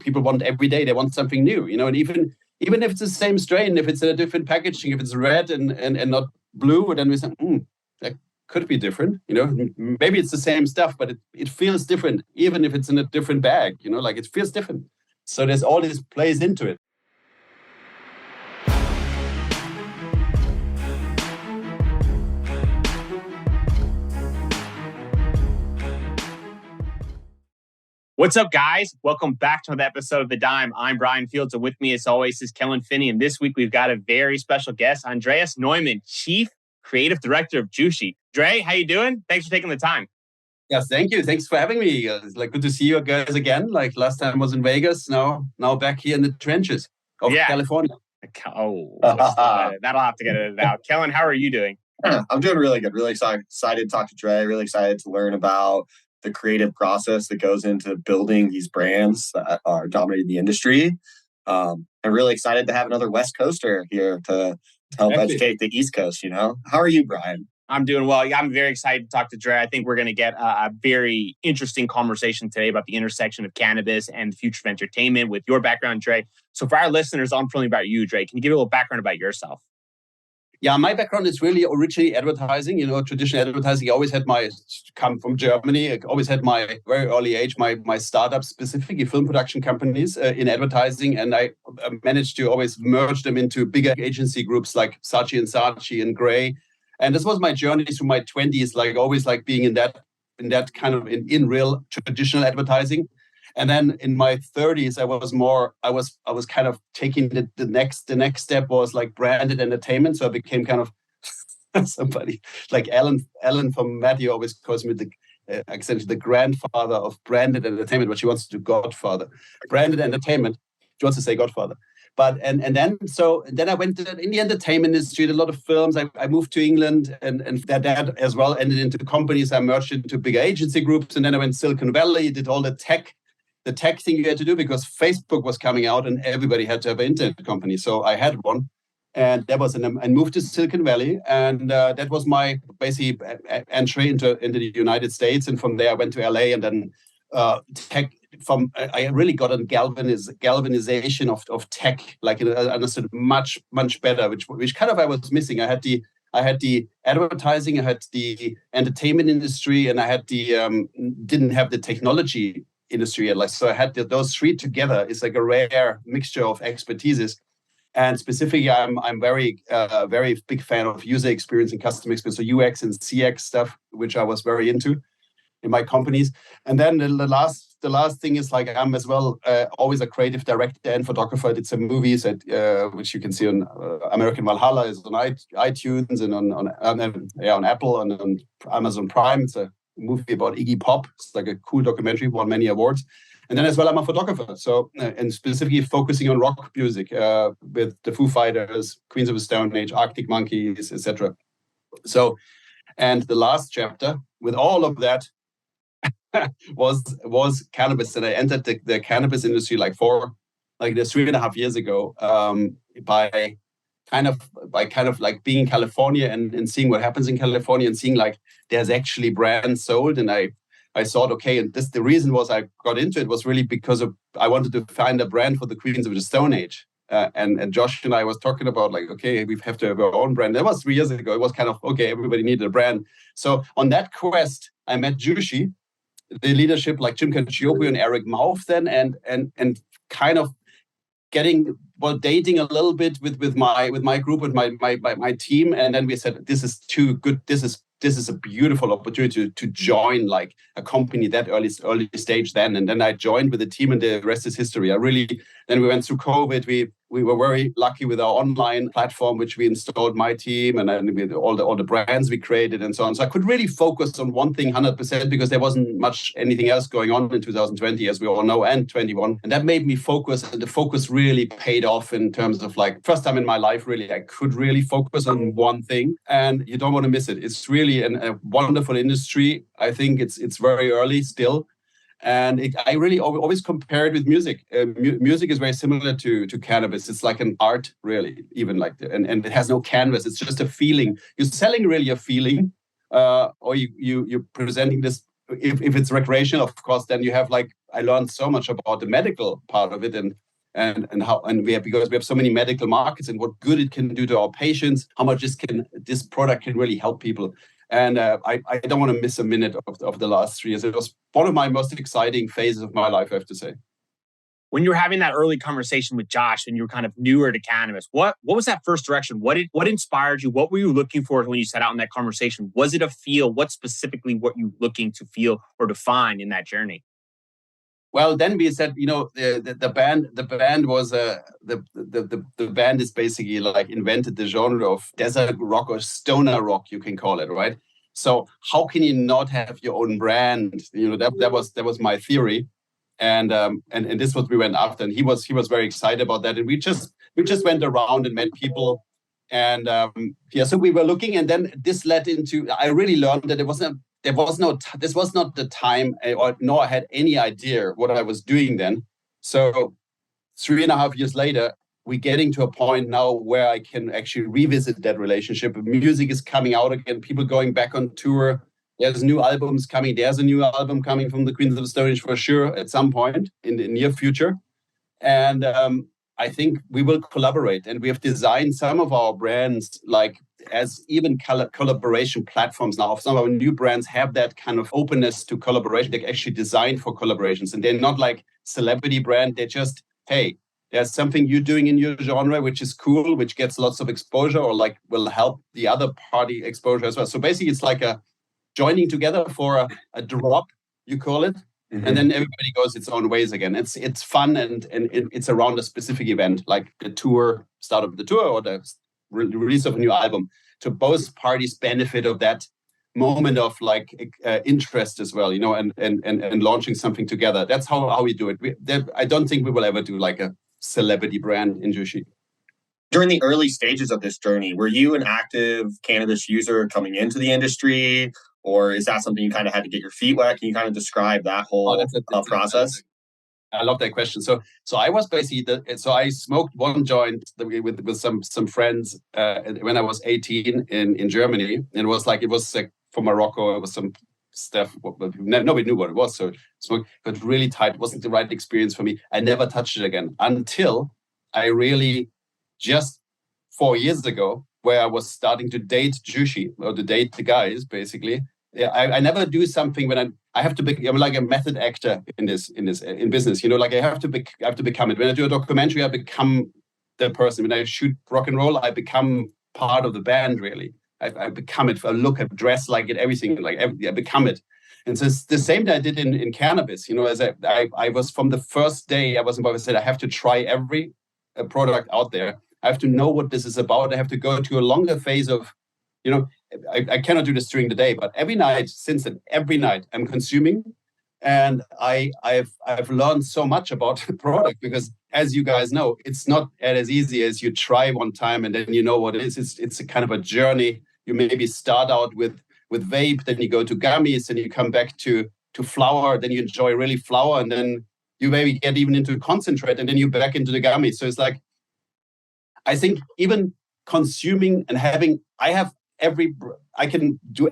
people want every day. They want something new, and even if it's the same strain, if it's in a different packaging, if it's red and not blue, then we say, that could be different. Maybe it's the same stuff, but it feels different, even if it's in a different bag. Like it feels different. So there's all this plays into it. What's up, guys? Welcome back to another episode of The Dime. I'm Brian Fields, and with me, as always, is Kellen Finney. And this week, we've got a very special guest, Andreas Neumann, Chief Creative Director of Jushi. Dre, how you doing? Thanks for taking the time. Yes, thank you. Thanks for having me. It's good to see you guys again. Like last time was in Vegas, now back here in the trenches of California. Oh, that'll have to get it out. Kellen, how are you doing? I'm doing really good. Really excited to talk to Dre. Really excited to learn about the creative process that goes into building these brands that are dominating the industry. I'm really excited to have another West Coaster here to help educate the East Coast, How are you, Brian? I'm doing well. I'm very excited to talk to Dre. I think we're going to get a very interesting conversation today about the intersection of cannabis and the future of entertainment with your background, Dre. So for our listeners, I'm familiar about you, Dre. Can you give a little background about yourself? Yeah, my background is really originally advertising, traditional advertising. I always had come from Germany. I always had my very early age, my startups, specifically film production companies in advertising. And I managed to always merge them into bigger agency groups like Saatchi & Saatchi and Gray. And this was my journey through my 20s, always being in that kind of in real traditional advertising. And then in my 30s, I was kind of taking the next step was branded entertainment. So I became kind of somebody like Ellen from Matthew always calls me essentially the grandfather of branded entertainment, but she wants to do Godfather. Branded entertainment, she wants to say Godfather. But then I went in the entertainment industry, did a lot of films. I moved to England and that as well ended into companies. I merged into bigger agency groups, and then I went to Silicon Valley, did all the tech thing you had to do because Facebook was coming out and everybody had to have an internet company. So I had one, and I moved to Silicon Valley, and that was my basic entry into the United States. And from there I went to LA, and then tech. I really got a galvanization of tech, I understood much better, which kind of I was missing. I had the advertising, I had the entertainment industry, and I had didn't have the technology industry. So I had those three together. It's like a rare mixture of expertises. And specifically, I'm very big fan of user experience and customer experience, so UX and CX stuff, which I was very into in my companies. And then the last thing is I'm as well always a creative director and photographer. I did some movies which you can see on American Valhalla is on iTunes and on Apple and on Amazon Prime. It's a movie about Iggy Pop. It's like a cool documentary, won many awards. And then as well, I'm a photographer. So and specifically focusing on rock music with the Foo Fighters, Queens of the Stone Age, Arctic Monkeys, etc. So, and the last chapter with all of that was cannabis, and I entered the cannabis industry 3.5 years ago by kind of being in California and seeing what happens in California and seeing there's actually brands sold, and I thought, okay, and the reason was I got into it was really because I wanted to find a brand for the Queens of the Stone Age. And Josh and I was talking about okay, we have to have our own brand. That was 3 years ago. It was kind of, okay, everybody needed a brand. So on that quest, I met Jushi, the leadership like Jim Cacioppo and Eric Mauff then, and kind of dating a little bit with my group, with my team. And then we said, this is too good. This is a beautiful opportunity to join a company that early stage then. And then I joined with the team, and the rest is history. Then we went through COVID. We were very lucky with our online platform, which we installed, my team, and then with all the brands we created and so on. So I could really focus on one thing 100% because there wasn't much anything else going on in 2020, as we all know, and 21. And that made me focus, and the focus really paid off in terms of first time in my life, really, I could really focus on one thing, and you don't want to miss it. It's really a wonderful industry. I think it's very early still. And I really always compare it with music. Music is very similar to cannabis. It's like an art, really, even and it has no canvas. It's just a feeling. You're selling really a feeling, or you're presenting this if it's recreational, of course, then you have like, I learned so much about the medical part of it and how, and because we have so many medical markets and what good it can do to our patients, how much this product can really help people. And I don't want to miss a minute of the last 3 years. It was one of my most exciting phases of my life, I have to say. When you were having that early conversation with Josh and you were kind of newer to cannabis, what was that first direction? What inspired you? What were you looking for when you set out in that conversation? Was it a feel? What specifically were you looking to feel or to find in that journey? Well, then we said, the band was the band is basically like invented the genre of desert rock or stoner rock, you can call it, right? So how can you not have your own brand? That was my theory. And this was we went after, and he was very excited about that, and we just went around and met people, and so we were looking, and then this led into, I really learned that this was not the time, or nor I had any idea what I was doing then. So 3.5 years later, we're getting to a point now where I can actually revisit that relationship. Music is coming out again, people going back on tour. There's new albums coming. There's a new album coming from the Queens of the Stone Age for sure at some point in the near future. And I think we will collaborate. And we have designed some of our brands like as even collaboration platforms now. Some of our new brands have that kind of openness to collaboration. They're actually designed for collaborations. And they're not like celebrity brand. They're just, hey, there's something you're doing in your genre, which is cool, which gets lots of exposure or like will help the other party exposure as well. So basically, it's like a joining together for a drop, you call it, and then everybody goes its own ways again. It's fun and it's around a specific event, like the tour, start of the tour or the release of a new album. So both parties benefit of that moment of like interest as well, and launching something together. That's how we do it. I don't think we will ever do like a celebrity brand in Jushi. During the early stages of this journey, were you an active cannabis user coming into the industry? Or is that something you kind of had to get your feet wet? Can you kind of describe that whole process? I love that question. So I was basically I smoked one joint with some friends when I was 18 in Germany, and it was like from Morocco. It was some stuff, but nobody knew what it was. So smoked, but really tight. It wasn't the right experience for me. I never touched it again until I really just 4 years ago, where I was starting to date Jushi or to date the guys basically. Yeah, I never do something when I have to be. I'm like a method actor in business. Like I have to become it. When I do a documentary, I become the person. When I shoot rock and roll, I become part of the band. Really, I become it. I look, I dress like it, everything. Like I become it. And so it's the same that I did in cannabis. As I was from the first day I was involved. I said I have to try every product out there. I have to know what this is about. I have to go to a longer phase of, I cannot do this during the day, but every night since then, every night I'm consuming, and I've learned so much about the product because, as you guys know, it's not as easy as you try one time and then you know what it is. It's a kind of a journey. You maybe start out with vape, then you go to gummies, and you come back to flower, then you enjoy really flower, and then you maybe get even into concentrate, and then you back into the gummies. So it's like, I think even consuming and I can do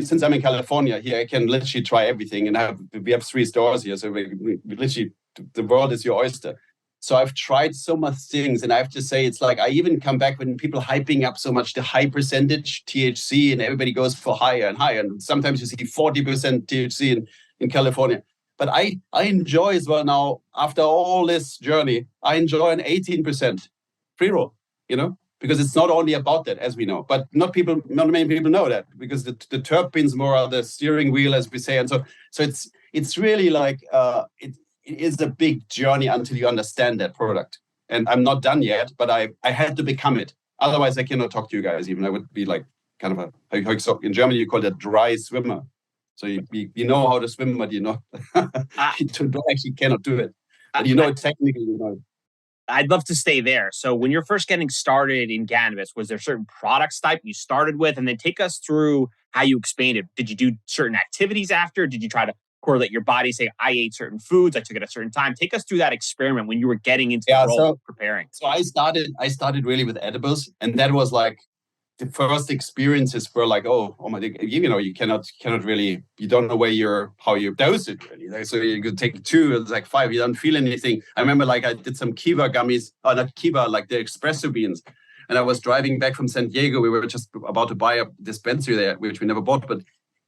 since I'm in California here, I can literally try everything, and we have 3 stores here, so we literally, the world is your oyster. So I've tried so much things, and I have to say, it's like I even come back when people hyping up so much the high percentage THC, and everybody goes for higher and higher, and sometimes you see 40% THC in California. But I enjoy as well now, after all this journey, I enjoy an 18% pre-roll, because it's not only about that, as we know, but not many people know that, because the terpenes more are the steering wheel, as we say. And so it's really like, it is a big journey until you understand that product. And I'm not done yet, but I had to become it. Otherwise, I cannot talk to you guys, even I would be like kind of in Germany, you call it a dry swimmer. So you know how to swim, but you actually cannot do it. But technically, I'd love to stay there. So when you're first getting started in cannabis, was there certain products type you started with? And then take us through how you expanded. Did you do certain activities after? Did you try to correlate your body, say, I ate certain foods, I took it at a certain time? Take us through that experiment when you were getting into the role of preparing. So I started really with edibles. And that was like, the first experiences were like, oh my, you cannot really, you don't know how you dose it really. Like, so you could take 2, it's like 5, you don't feel anything. I remember like I did some Kiva gummies, not Kiva, like the espresso beans. And I was driving back from San Diego. We were just about to buy a dispensary there, which we never bought, but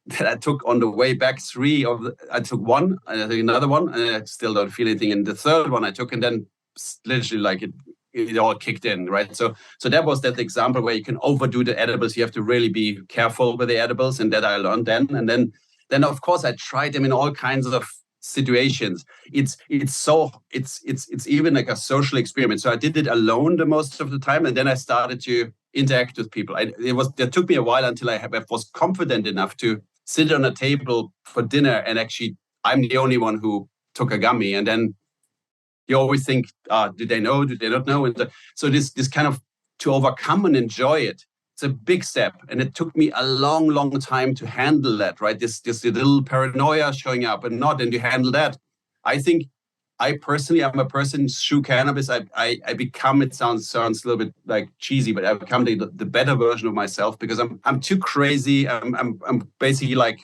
that I took on the way back 3 I took 1, and I took another one, and I still don't feel anything. And the 3rd one I took, and then literally like it all kicked in, right? So that was that example where you can overdo the edibles. You have to really be careful with the edibles, and that I learned then. And then of course I tried them in all kinds of situations. It's even like a social experiment. So I did it alone the most of the time, and then I started to interact with people. It took me a while until I was confident enough to sit on a table for dinner and actually I'm the only one who took a gummy. And then you always think, do they know? Do they not know? And so this kind of to overcome and enjoy it, it's a big step. And it took me a long, long time to handle that, right? This little paranoia showing up and not, and you handle that. I think I personally am a person through cannabis. I become, it sounds a little bit like cheesy, but I become the better version of myself because I'm too crazy. I'm basically like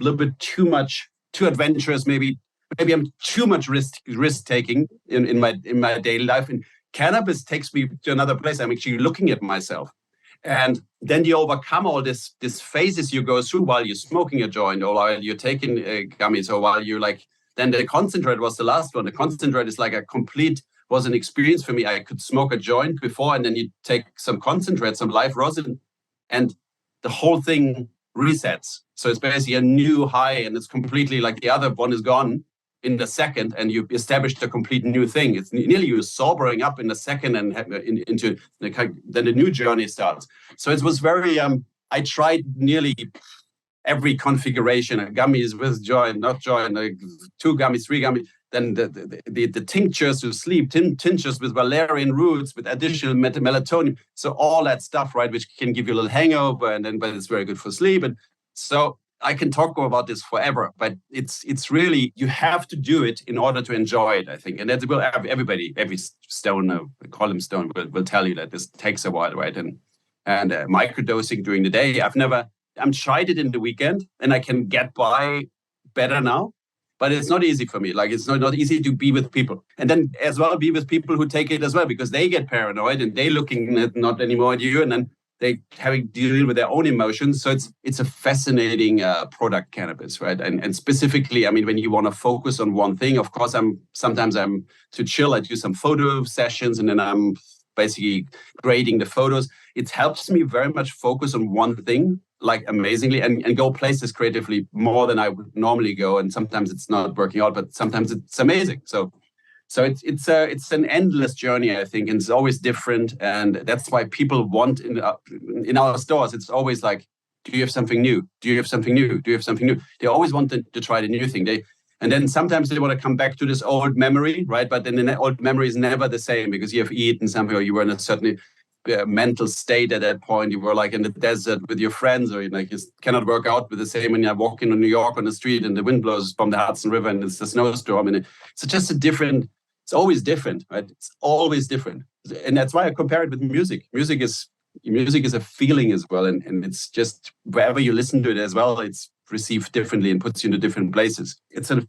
a little bit too adventurous. Maybe I'm too much risk taking in my daily life. And cannabis takes me to another place. I'm actually looking at myself. And then you overcome all this phases you go through while you're smoking a joint or while you're taking gummies or while you're like, then the concentrate was the last one. The concentrate is like was an experience for me. I could smoke a joint before, and then you take some concentrate, some live rosin, and the whole thing resets. So it's basically a new high, and it's completely like the other one is gone in the second, and you established a complete new thing. It's nearly you're sobering up in the second, and into then the new journey starts. So it was very. I tried nearly every configuration, gummies with joint, not joint, like 2 gummies, 3 gummies, then the tinctures to sleep, tinctures with valerian roots, with additional melatonin. So all that stuff, right, which can give you a little hangover, but it's very good for sleep. And so I can talk about this forever, but it's really, you have to do it in order to enjoy it, I think. And that will everybody, every stoner, column stone will tell you that this takes a while, right? And microdosing during the day, I'm tried it in the weekend and I can get by better now, but it's not easy for me. Like it's not easy to be with people. And then as well, be with people who take it as well, because they get paranoid and they looking at not anymore at you. And then they having to deal with their own emotions. So it's a fascinating product, cannabis, right? And specifically, I mean, when you want to focus on one thing, of course, sometimes I'm to chill. I do some photo sessions and then I'm basically grading the photos. It helps me very much focus on one thing, like amazingly, and go places creatively more than I would normally go. And sometimes it's not working out, but sometimes it's amazing. So it's an endless journey, I think, and it's always different. And that's why people want in our stores, it's always like, do you have something new? Do you have something new? Do you have something new? They always want to try the new thing. And then sometimes they want to come back to this old memory, right? But then the old memory is never the same because you have eaten something or you were in a certain mental state at that point. You were like in the desert with your friends, or you cannot work out with the same when you're walking in New York on the street and the wind blows from the Hudson River and it's a snowstorm. And it's just it's always different, right? It's always different. And that's why I compare it with music. Music is a feeling as well. And it's just wherever you listen to it as well, it's received differently and puts you into different places. It's a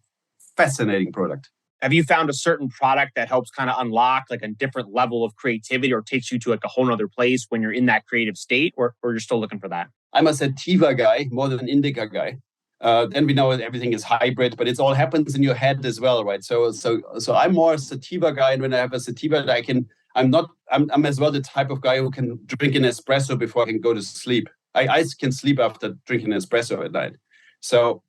fascinating product. Have you found a certain product that helps kind of unlock like a different level of creativity or takes you to like a whole nother place when you're in that creative state, or you're still looking for that? I'm a sativa guy more than an indica guy. Then we know that everything is hybrid, but it all happens in your head as well, right? So I'm more a sativa guy, and when I have a sativa, I'm as well the type of guy who can drink an espresso before I can go to sleep. I can sleep after drinking an espresso at night. So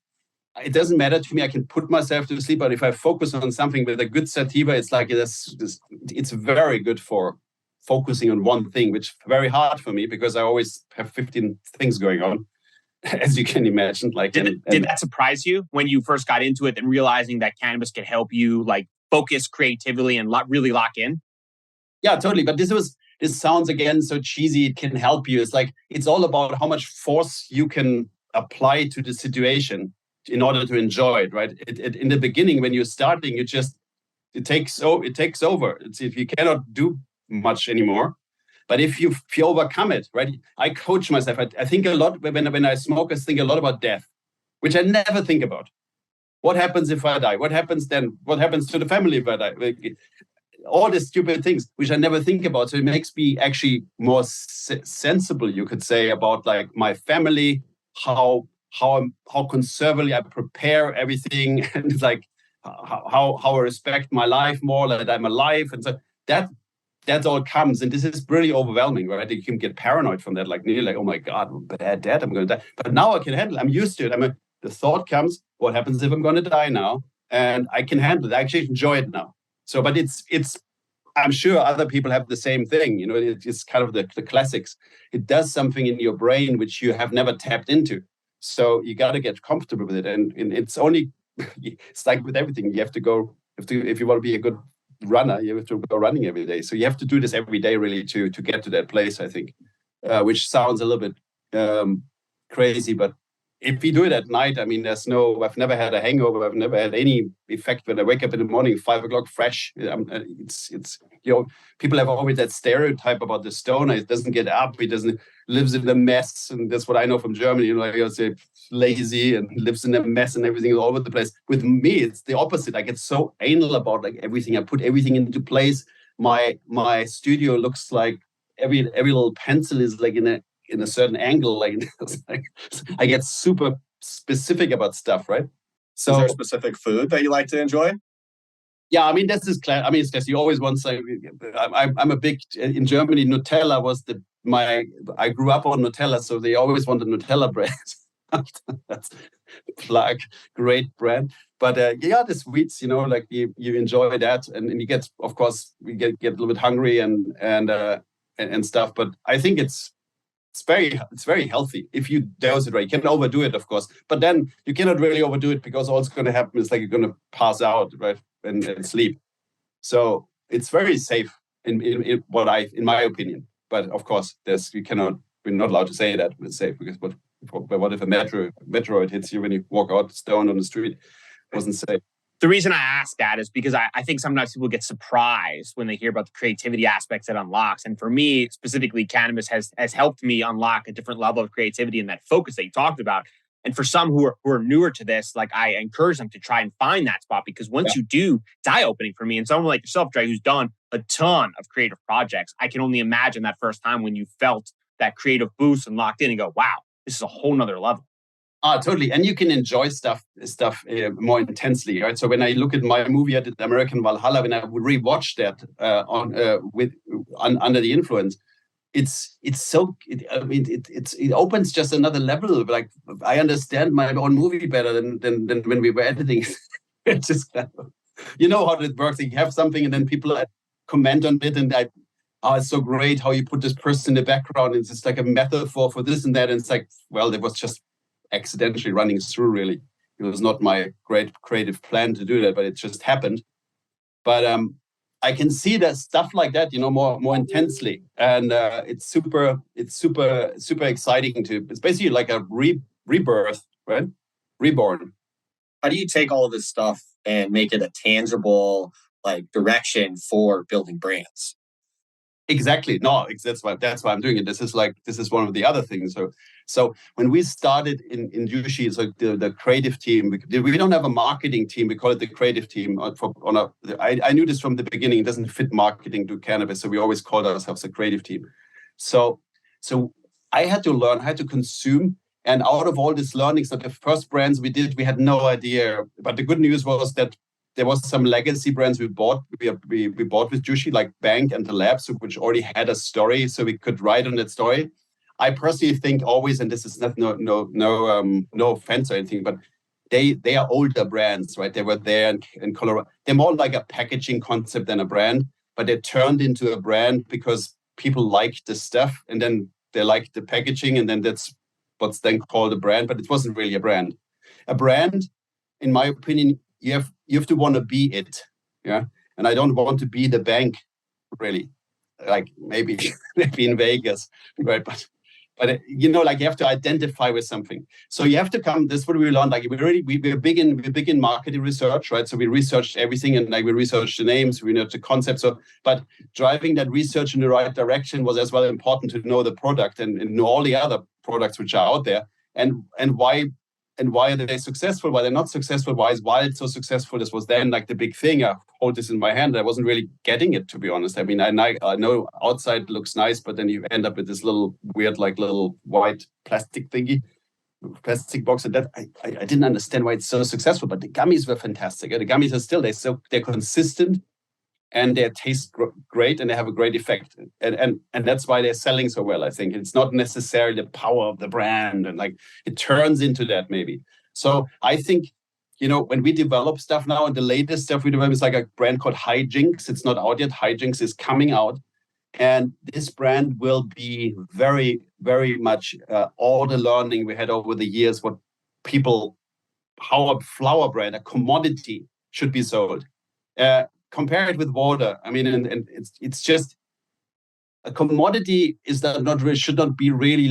it doesn't matter to me. I can put myself to sleep, but if I focus on something with a good sativa, it's like it's very good for focusing on one thing, which is very hard for me because I always have 15 things going on, as you can imagine. Like, did that surprise you when you first got into it and realizing that cannabis could help you like focus creatively and really lock in? Yeah, totally. But this sounds again so cheesy. It can help you. It's like it's all about how much force you can apply to the situation in order to enjoy it, right? In the beginning, when you're starting, it takes over. It's if you cannot do much anymore, But if you overcome it, right? I coach myself. I think a lot when I smoke. I think a lot about death, which I never think about. What happens if I die? What happens then? What happens to the family if I die? All these stupid things, which I never think about. So it makes me actually more sensible, you could say, about like my family, how conservatively I prepare everything, and it's like how I respect my life more, that I'm alive, and so that all comes, and this is really overwhelming, right? You can get paranoid from that, like nearly like, oh my God, I'm bad dad, I'm going to die. But now I can handle it. I'm used to it. The thought comes, what happens if I'm going to die now? And I can handle it. I actually enjoy it now. So, but it's. I'm sure other people have the same thing. You know, it's kind of the classics. It does something in your brain which you have never tapped into. So you got to get comfortable with it, and it's only. It's like with everything. You have to go. If you want to be a good runner, you have to go running every day. So you have to do this every day, really, to get to that place. I think, which sounds a little bit crazy, but if you do it at night, I mean, I've never had a hangover. I've never had any effect when I wake up in the morning, 5 o'clock fresh. It's people have always that stereotype about the stoner. It doesn't get up. He doesn't lives in a mess. And that's what I know from Germany. You know, like I say, lazy and lives in a mess and everything all over the place. With me, it's the opposite. I get so anal about like everything. I put everything into place. My studio looks like every little pencil is like in a certain angle, like I get super specific about stuff, right? So, is there a specific food that you like to enjoy? Yeah, I mean, it's just you always want to. I'm a big in Germany. Nutella was I grew up on Nutella, so they always wanted Nutella bread. That's like great brand, but the sweets, you know, like you enjoy that, and you get, of course, we get a little bit hungry and stuff. But I think it's very healthy if you dose it right. You can overdo it, of course, but then you cannot really overdo it because all it's going to happen is like you're going to pass out, right, and sleep. So it's very safe in my opinion. But of course, we're not allowed to say that it's safe because what if a meteoroid hits you when you walk out stoned on the street? It wasn't safe. The reason I ask that is because I think sometimes people get surprised when they hear about the creativity aspects it unlocks. And for me, specifically, cannabis has helped me unlock a different level of creativity and that focus that you talked about. And for some who are newer to this, like I encourage them to try and find that spot, because once you do, it's eye-opening for me. And someone like yourself, Dre, who's done a ton of creative projects, I can only imagine that first time when you felt that creative boost and locked in and go, wow, this is a whole nother level. Totally. And you can enjoy stuff more intensely, right? So when I look at my movie, I did American Valhalla, when I would rewatch that under the influence, it opens just another level. Like I understand my own movie better than when we were editing. It's just kind of, you know how it works. You have something and then people comment on it, and it's so great how you put this person in the background. It's just like a metaphor for this and that. And it's like, well, it was just accidentally running through, really. It was not my great creative plan to do that, but it just happened. But I can see that stuff like that, you know, more intensely, and it's super exciting it's basically like a rebirth, right? Reborn. How do you take all of this stuff and make it a tangible like direction for building brands? Exactly. No, that's why I'm doing it. This is one of the other things. So when we started in Jushi, it's like the creative team. We don't have a marketing team. We call it the creative team. I knew this from the beginning. It doesn't fit marketing to cannabis, so we always called ourselves a creative team. So I had to learn, I had to consume, and out of all these learnings, that the first brands we did, we had no idea. But the good news was that there was some legacy brands we bought. We bought with Jushi, like Bank and the Labs, which already had a story, so we could write on that story. I personally think always, and this is not no offense or anything, but they are older brands, right? They were there in Colorado. They're more like a packaging concept than a brand, but they turned into a brand because people liked the stuff, and then they liked the packaging, and then that's what's then called a brand. But it wasn't really a brand. A brand, in my opinion, you have to want to be it, yeah. And I don't want to be the bank, really. Like maybe in Vegas, right? But But you have to identify with something. So you have to come. This is what we learned. We're big in marketing research, right? So we researched everything, and we researched the names, we know the concepts. So, but driving that research in the right direction was as well important to know the product and know all the other products which are out there, and why. And why are they successful? Why they're not successful? Why is Wild so successful? This was then the big thing. I hold this in my hand. I wasn't really getting it, to be honest. I mean, I know outside looks nice, but then you end up with this little weird, little white plastic thingy, plastic box. And that I didn't understand why it's so successful. But the gummies were fantastic. The gummies are still they're consistent. And they taste great, and they have a great effect, and that's why they're selling so well. I think it's not necessarily the power of the brand, and it turns into that maybe. So I think, when we develop stuff now, and the latest stuff we develop is a brand called Hijinks. It's not out yet. Hijinks is coming out, and this brand will be very, very much all the learning we had over the years. How a flower brand, a commodity, should be sold. Compare it with water. I mean, and it's just a commodity should not be really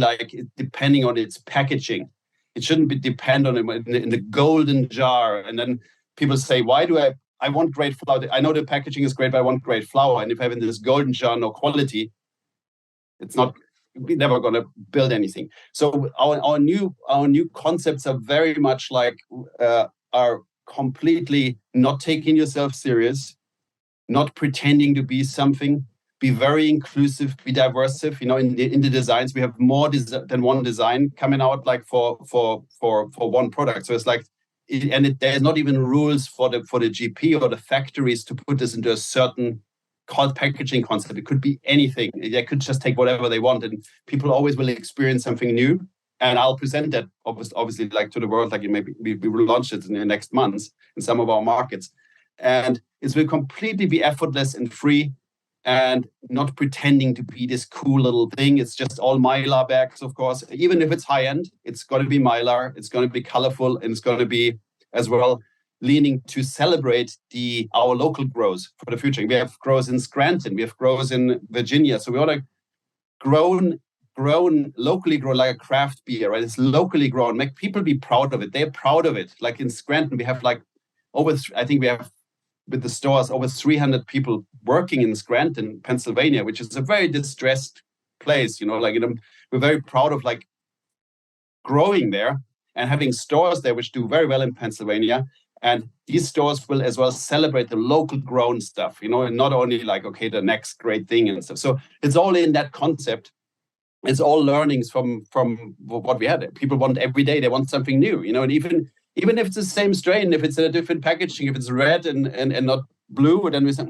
depending on its packaging. It shouldn't be dependent on in the golden jar. And then people say, why do I want great flour? I know the packaging is great, but I want great flour. And if I have in this golden jar no quality, we're never going to build anything. So our new concepts are very much are completely not taking yourself serious, not pretending to be something, be very inclusive, be diverse. In the designs, we have more than one design coming out for one product. So it's there's not even rules for the GP or the factories to put this into a certain packaging concept. It could be anything. They could just take whatever they want, and people always will experience something new. And I'll present that obviously to the world. Maybe we will launch it in the next months in some of our markets. And it will completely be effortless and free, and not pretending to be this cool little thing. It's just all Mylar bags, of course. Even if it's high end, it's going to be Mylar. It's going to be colorful, and it's going to be as well leaning to celebrate our local grows for the future. We have grows in Scranton. We have grows in Virginia. So we want to locally grown like a craft beer, right? It's locally grown. Make people be proud of it. They're proud of it. Like in Scranton, we have I think we have with the stores over 300 people working in Scranton, Pennsylvania, which is a very distressed place. We're very proud of growing there and having stores there which do very well in Pennsylvania. And these stores will as well celebrate the local grown stuff, and not only the next great thing and stuff. So it's all in that concept. It's all learnings from what we had. People want every day, they want something new, and even if it's the same strain, if it's in a different packaging, if it's red and not blue, then we say,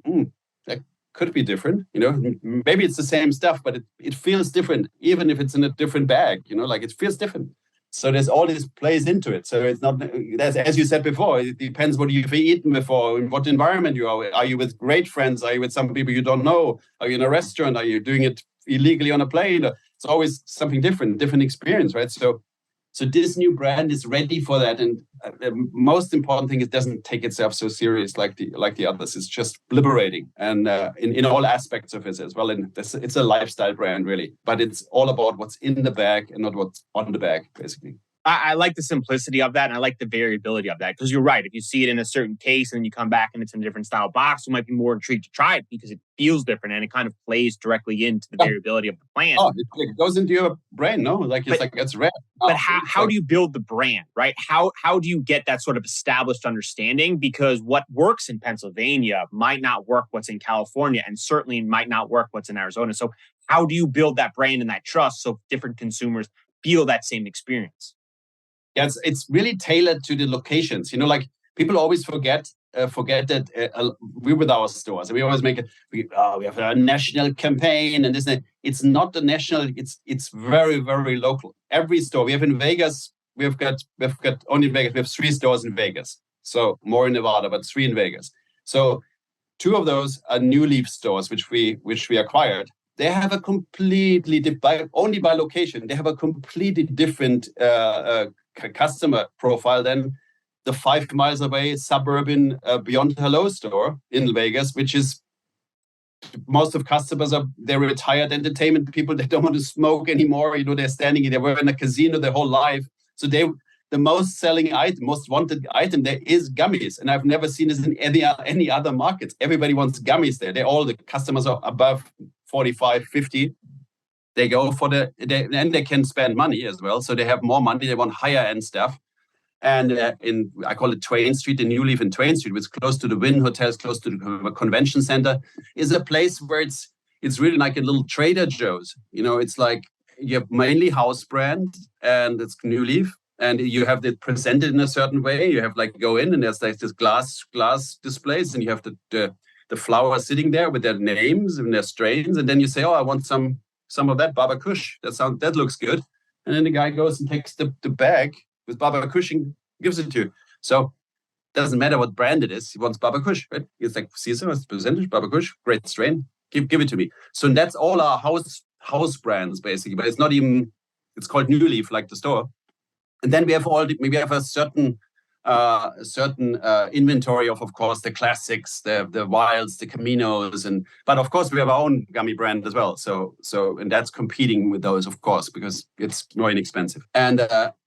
that could be different. Maybe it's the same stuff, but it feels different, even if it's in a different bag. It feels different. So there's all this plays into it. So it's not, as you said before, it depends what you've eaten before, in what environment you are. Are you with great friends? Are you with some people you don't know? Are you in a restaurant? Are you doing it illegally on a plane? It's always something different experience, right? So this new brand is ready for that, and the most important thing, it doesn't take itself so serious like the others. It's just liberating, and in all aspects of it as well. And it's a lifestyle brand, really, but it's all about what's in the bag and not what's on the bag, basically. I like the simplicity of that, and I like the variability of that, because you're right. If you see it in a certain case and then you come back and it's in a different style box, you might be more intrigued to try it because it feels different and it kind of plays directly into the variability of the plant. Oh, it goes into your brain, no? It's red. But how do you build the brand, right? How do you get that sort of established understanding? Because what works in Pennsylvania might not work what's in California, and certainly might not work what's in Arizona. So how do you build that brand and that trust so different consumers feel that same experience? Yeah, it's really tailored to the locations. People always forget that we're with our stores. We always make it. We have a national campaign and this. It's not the national. It's very, very local. Every store we have in Vegas, we've got only in Vegas. We have 3 stores in Vegas. So more in Nevada, but 3 in Vegas. So 2 of those are New Leaf stores, which we acquired. They have a completely only by location. They have a completely different customer profile than the 5 miles away suburban Beyond Hello store in Vegas, which is most of customers they're retired entertainment people. They don't want to smoke anymore. They were in a casino their whole life. So the most selling item, most wanted item there is gummies. And I've never seen this in any other markets. Everybody wants gummies there. The customers are above 45, 50. They go for and they can spend money as well. So they have more money. They want higher end stuff. And I call it Twain Street, the New Leaf in Twain Street, which is close to the Wynn Hotels, close to the convention center, is a place where it's really like a little Trader Joe's. It's like you have mainly house brand, and it's New Leaf, and you have it presented in a certain way. You have like go in, and there's like this glass displays, and you have the flowers sitting there with their names and their strains, and then you say, "Oh, I want some of that Baba Kush. That looks good," and then the guy goes and takes the bag with Baba Kush and gives it to you. So it doesn't matter what brand it is. He wants Baba Kush, right? It's like, Caesar, it's percentage, Baba Kush, great strain. Give it to me. So that's all our house brands, basically. But it's not even, it's called New Leaf, like the store. And then we have a certain inventory of course, the classics, the wilds, the Caminos, but of course we have our own gummy brand as well. So and that's competing with those, of course, because it's more inexpensive. And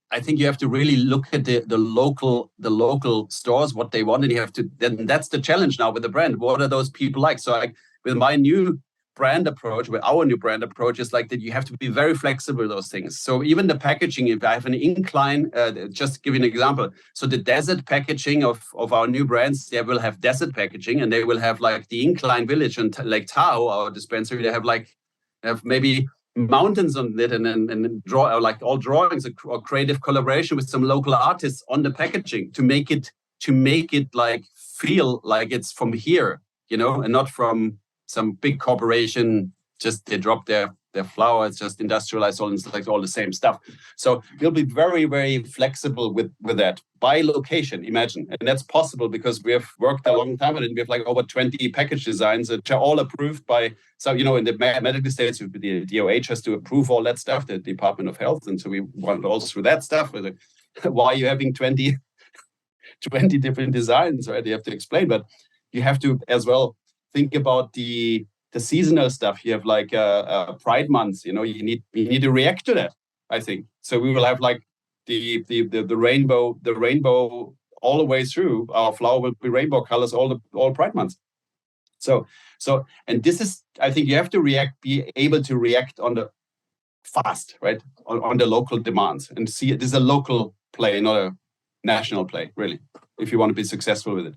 I think you have to really look at the local stores, what they want, and then that's the challenge now with the brand. What are those people like? So with my new brand approach, with our new brand approach, is like that you have to be very flexible with those things. So even the packaging, if I have an incline, just to give you an example. So the desert packaging of our new brands, they will have desert packaging, and they will have like the Incline Village and like Tahoe, our dispensary, they have maybe mountains on it, and draw like all drawings or creative collaboration with some local artists on the packaging to make it like feel like it's from here, and not from some big corporation. Just they drop their flower. It's just industrialized, all the same stuff. So we'll be very, very flexible with that by location. Imagine, and that's possible because we have worked a long time on it. We have like over 20 package designs that are all approved by. So in the medical states, the DOH has to approve all that stuff, the Department of Health, and so we went all through that stuff. Why are you having 20 different designs? Right? You have to explain, but you have to as well think about the seasonal stuff. You have like Pride months. You need to react to that, I think. So we will have like the rainbow all the way through. Our flower will be rainbow colors all Pride months. So and this is, I think you have to be able to react on the fast, right? On the local demands, and see it is a local play, not a national play, really, if you want to be successful with it.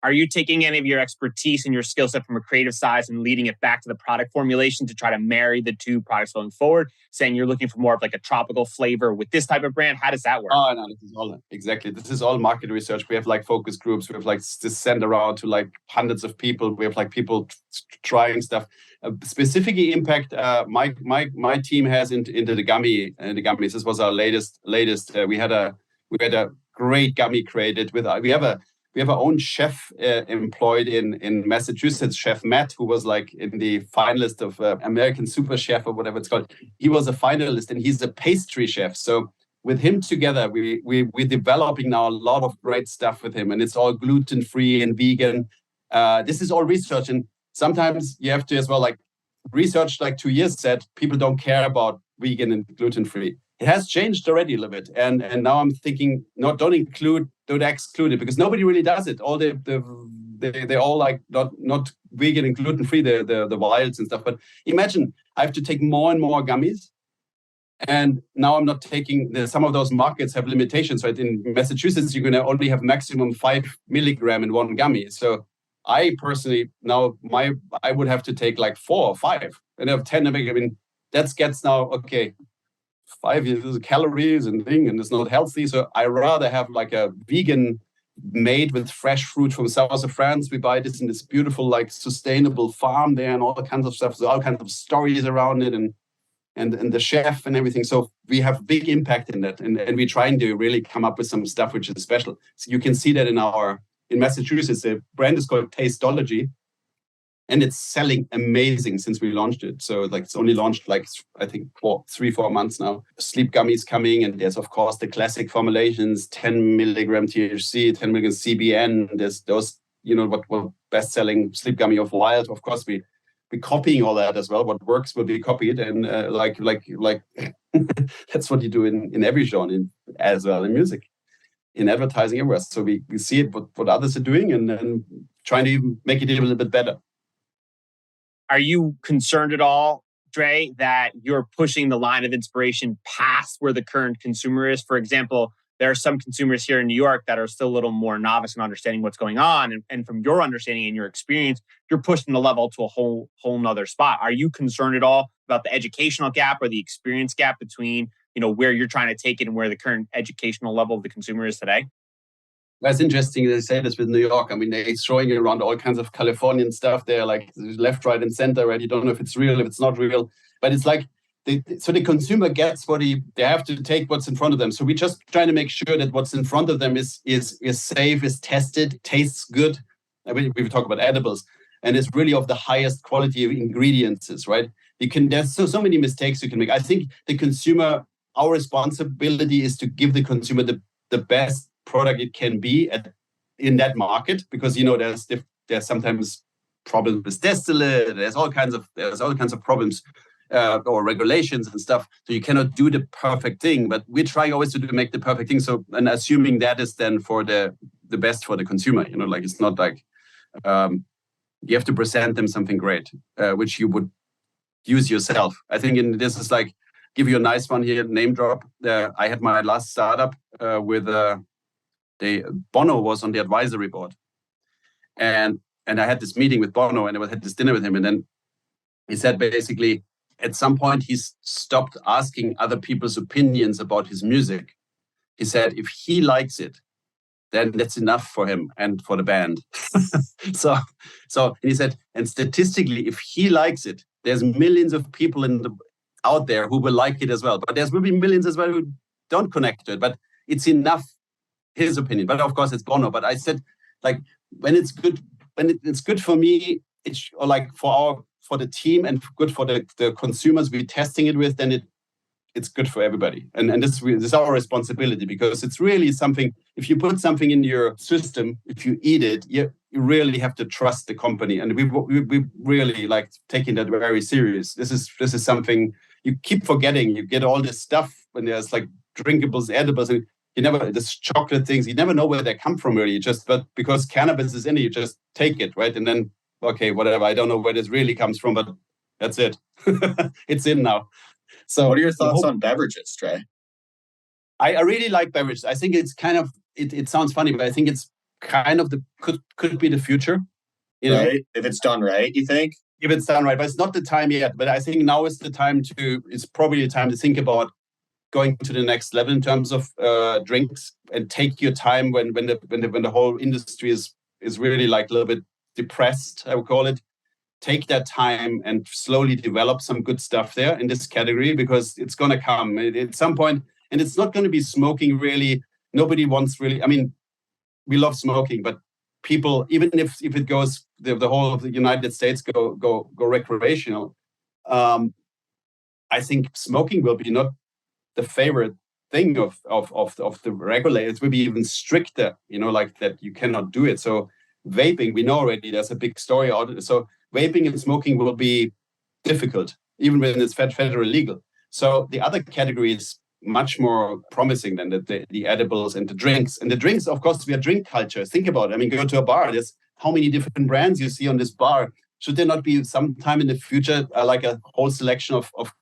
Are you taking any of your expertise and your skill set from a creative side and leading it back to the product formulation to try to marry the two products going forward? Saying you're looking for more of like a tropical flavor with this type of brand. How does that work? Oh, no, this is all market research. We have like focus groups. We have like this send around to like hundreds of people. We have like people trying stuff. Specifically impact my team has into the gummy and the gummies. This was our latest. We had a great gummy created with. We have our own chef employed in Massachusetts, Chef Matt, who was like in the finalist of American Super Chef or whatever it's called. He was a finalist, and he's a pastry chef. So with him together, we're developing now a lot of great stuff with him, and it's all gluten-free and vegan. This is all research, and sometimes you have to as well, like research like 2 years said, people don't care about vegan and gluten-free. It has changed already a little bit, and now I'm thinking, don't exclude it, because nobody really does it. All they're all like not vegan and gluten free, the wilds and stuff. But imagine I have to take more and more gummies, and now I'm not taking some of those markets have limitations. Right, in Massachusetts you're gonna only have maximum 5 milligram in one gummy. So I personally now I would have to take like 4 or 5, and I have 10. I mean that gets now okay. 5 years calories and it's not healthy. So I rather have like a vegan made with fresh fruit from south of France. We buy this in this beautiful like sustainable farm there, and all kinds of stuff. So all kinds of stories around it, and the chef and everything. So we have big impact in that, and we're trying to really come up with some stuff which is special. So you can see that in Massachusetts, the brand is called Tasteology. And it's selling amazing since we launched it. So like it's only launched like I think 3-4 months now. Sleep gummies coming, and there's of course the classic formulations: 10 milligram THC, 10 milligram CBN. There's those, what best-selling sleep gummy of Wild. Of course, we're copying all that as well. What works will be copied, and like that's what you do in every genre, as well in music, in advertising, everywhere. So we see it what others are doing, and then trying to even make it a little bit better. Are you concerned at all, Dre, that you're pushing the line of inspiration past where the current consumer is? For example, there are some consumers here in New York that are still a little more novice in understanding what's going on. And from your understanding and your experience, you're pushing the level to a whole nother spot. Are you concerned at all about the educational gap or the experience gap between, where you're trying to take it and where the current educational level of the consumer is today? That's interesting they say this with New York. I mean, they're throwing around all kinds of Californian stuff there, like left, right, and center, right? You don't know if it's real, if it's not real. But it's like, so the consumer gets they have to take what's in front of them. So we're just trying to make sure that what's in front of them is safe, is tested, tastes good. I mean, we talk about edibles, and it's really of the highest quality of ingredients, right? There's so many mistakes you can make. I think the consumer, our responsibility is to give the consumer the best product it can be in that market, because there's sometimes problems with distillate. There's all kinds of problems or regulations and stuff. So you cannot do the perfect thing. But we try always to make the perfect thing. So, and assuming that is then for the best for the consumer. Like it's not like you have to present them something great, which you would use yourself. I think this is like, give you a nice one here, name drop. I had my last startup with Bono was on the advisory board, and I had this meeting with Bono, and I had this dinner with him, and then he said basically at some point he stopped asking other people's opinions about his music. He said if he likes it, then that's enough for him and for the band. so and he said, and statistically, if he likes it, there's millions of people out there who will like it as well, but there will be millions as well who don't connect to it, but it's enough. His opinion, but of course it's Bono. But I said, like, when it's good for me, or like for the team and good for the consumers we're testing it with, then it's good for everybody. And this is our responsibility, because it's really something. If you put something in your system, if you eat it, you really have to trust the company, and we really like taking that very serious. This is something you keep forgetting. You get all this stuff when there's like drinkables, edibles, and this chocolate things, you never know where they come from really. But because cannabis is in it, you just take it, right? And then, okay, whatever. I don't know where this really comes from, but that's it. It's in now. So what are your thoughts on beverages, Trey? I really like beverages. I think it's kind of, it sounds funny, but I think it's kind of could be the future. Right? If it's done right, you think? If it's done right, but it's not the time yet. But I think now is it's probably the time to think about going to the next level in terms of drinks, and take your time when the whole industry is really like a little bit depressed, I would call it. Take that time and slowly develop some good stuff there in this category, because it's going to come at some point, and it's not going to be smoking really. Nobody wants really. I mean, we love smoking, but people, even if it goes the whole of the United States go recreational, I think smoking will be not the favorite thing of the regulators. Will be even stricter, like that you cannot do it. So vaping, we know already there's a big story out of it. So vaping and smoking will be difficult, even when it's federally legal. So the other category is much more promising than the edibles and the drinks. And the drinks, of course, we are drink culture. Think about it. I mean, go to a bar. There's how many different brands you see on this bar. Should there not be sometime in the future like a whole selection of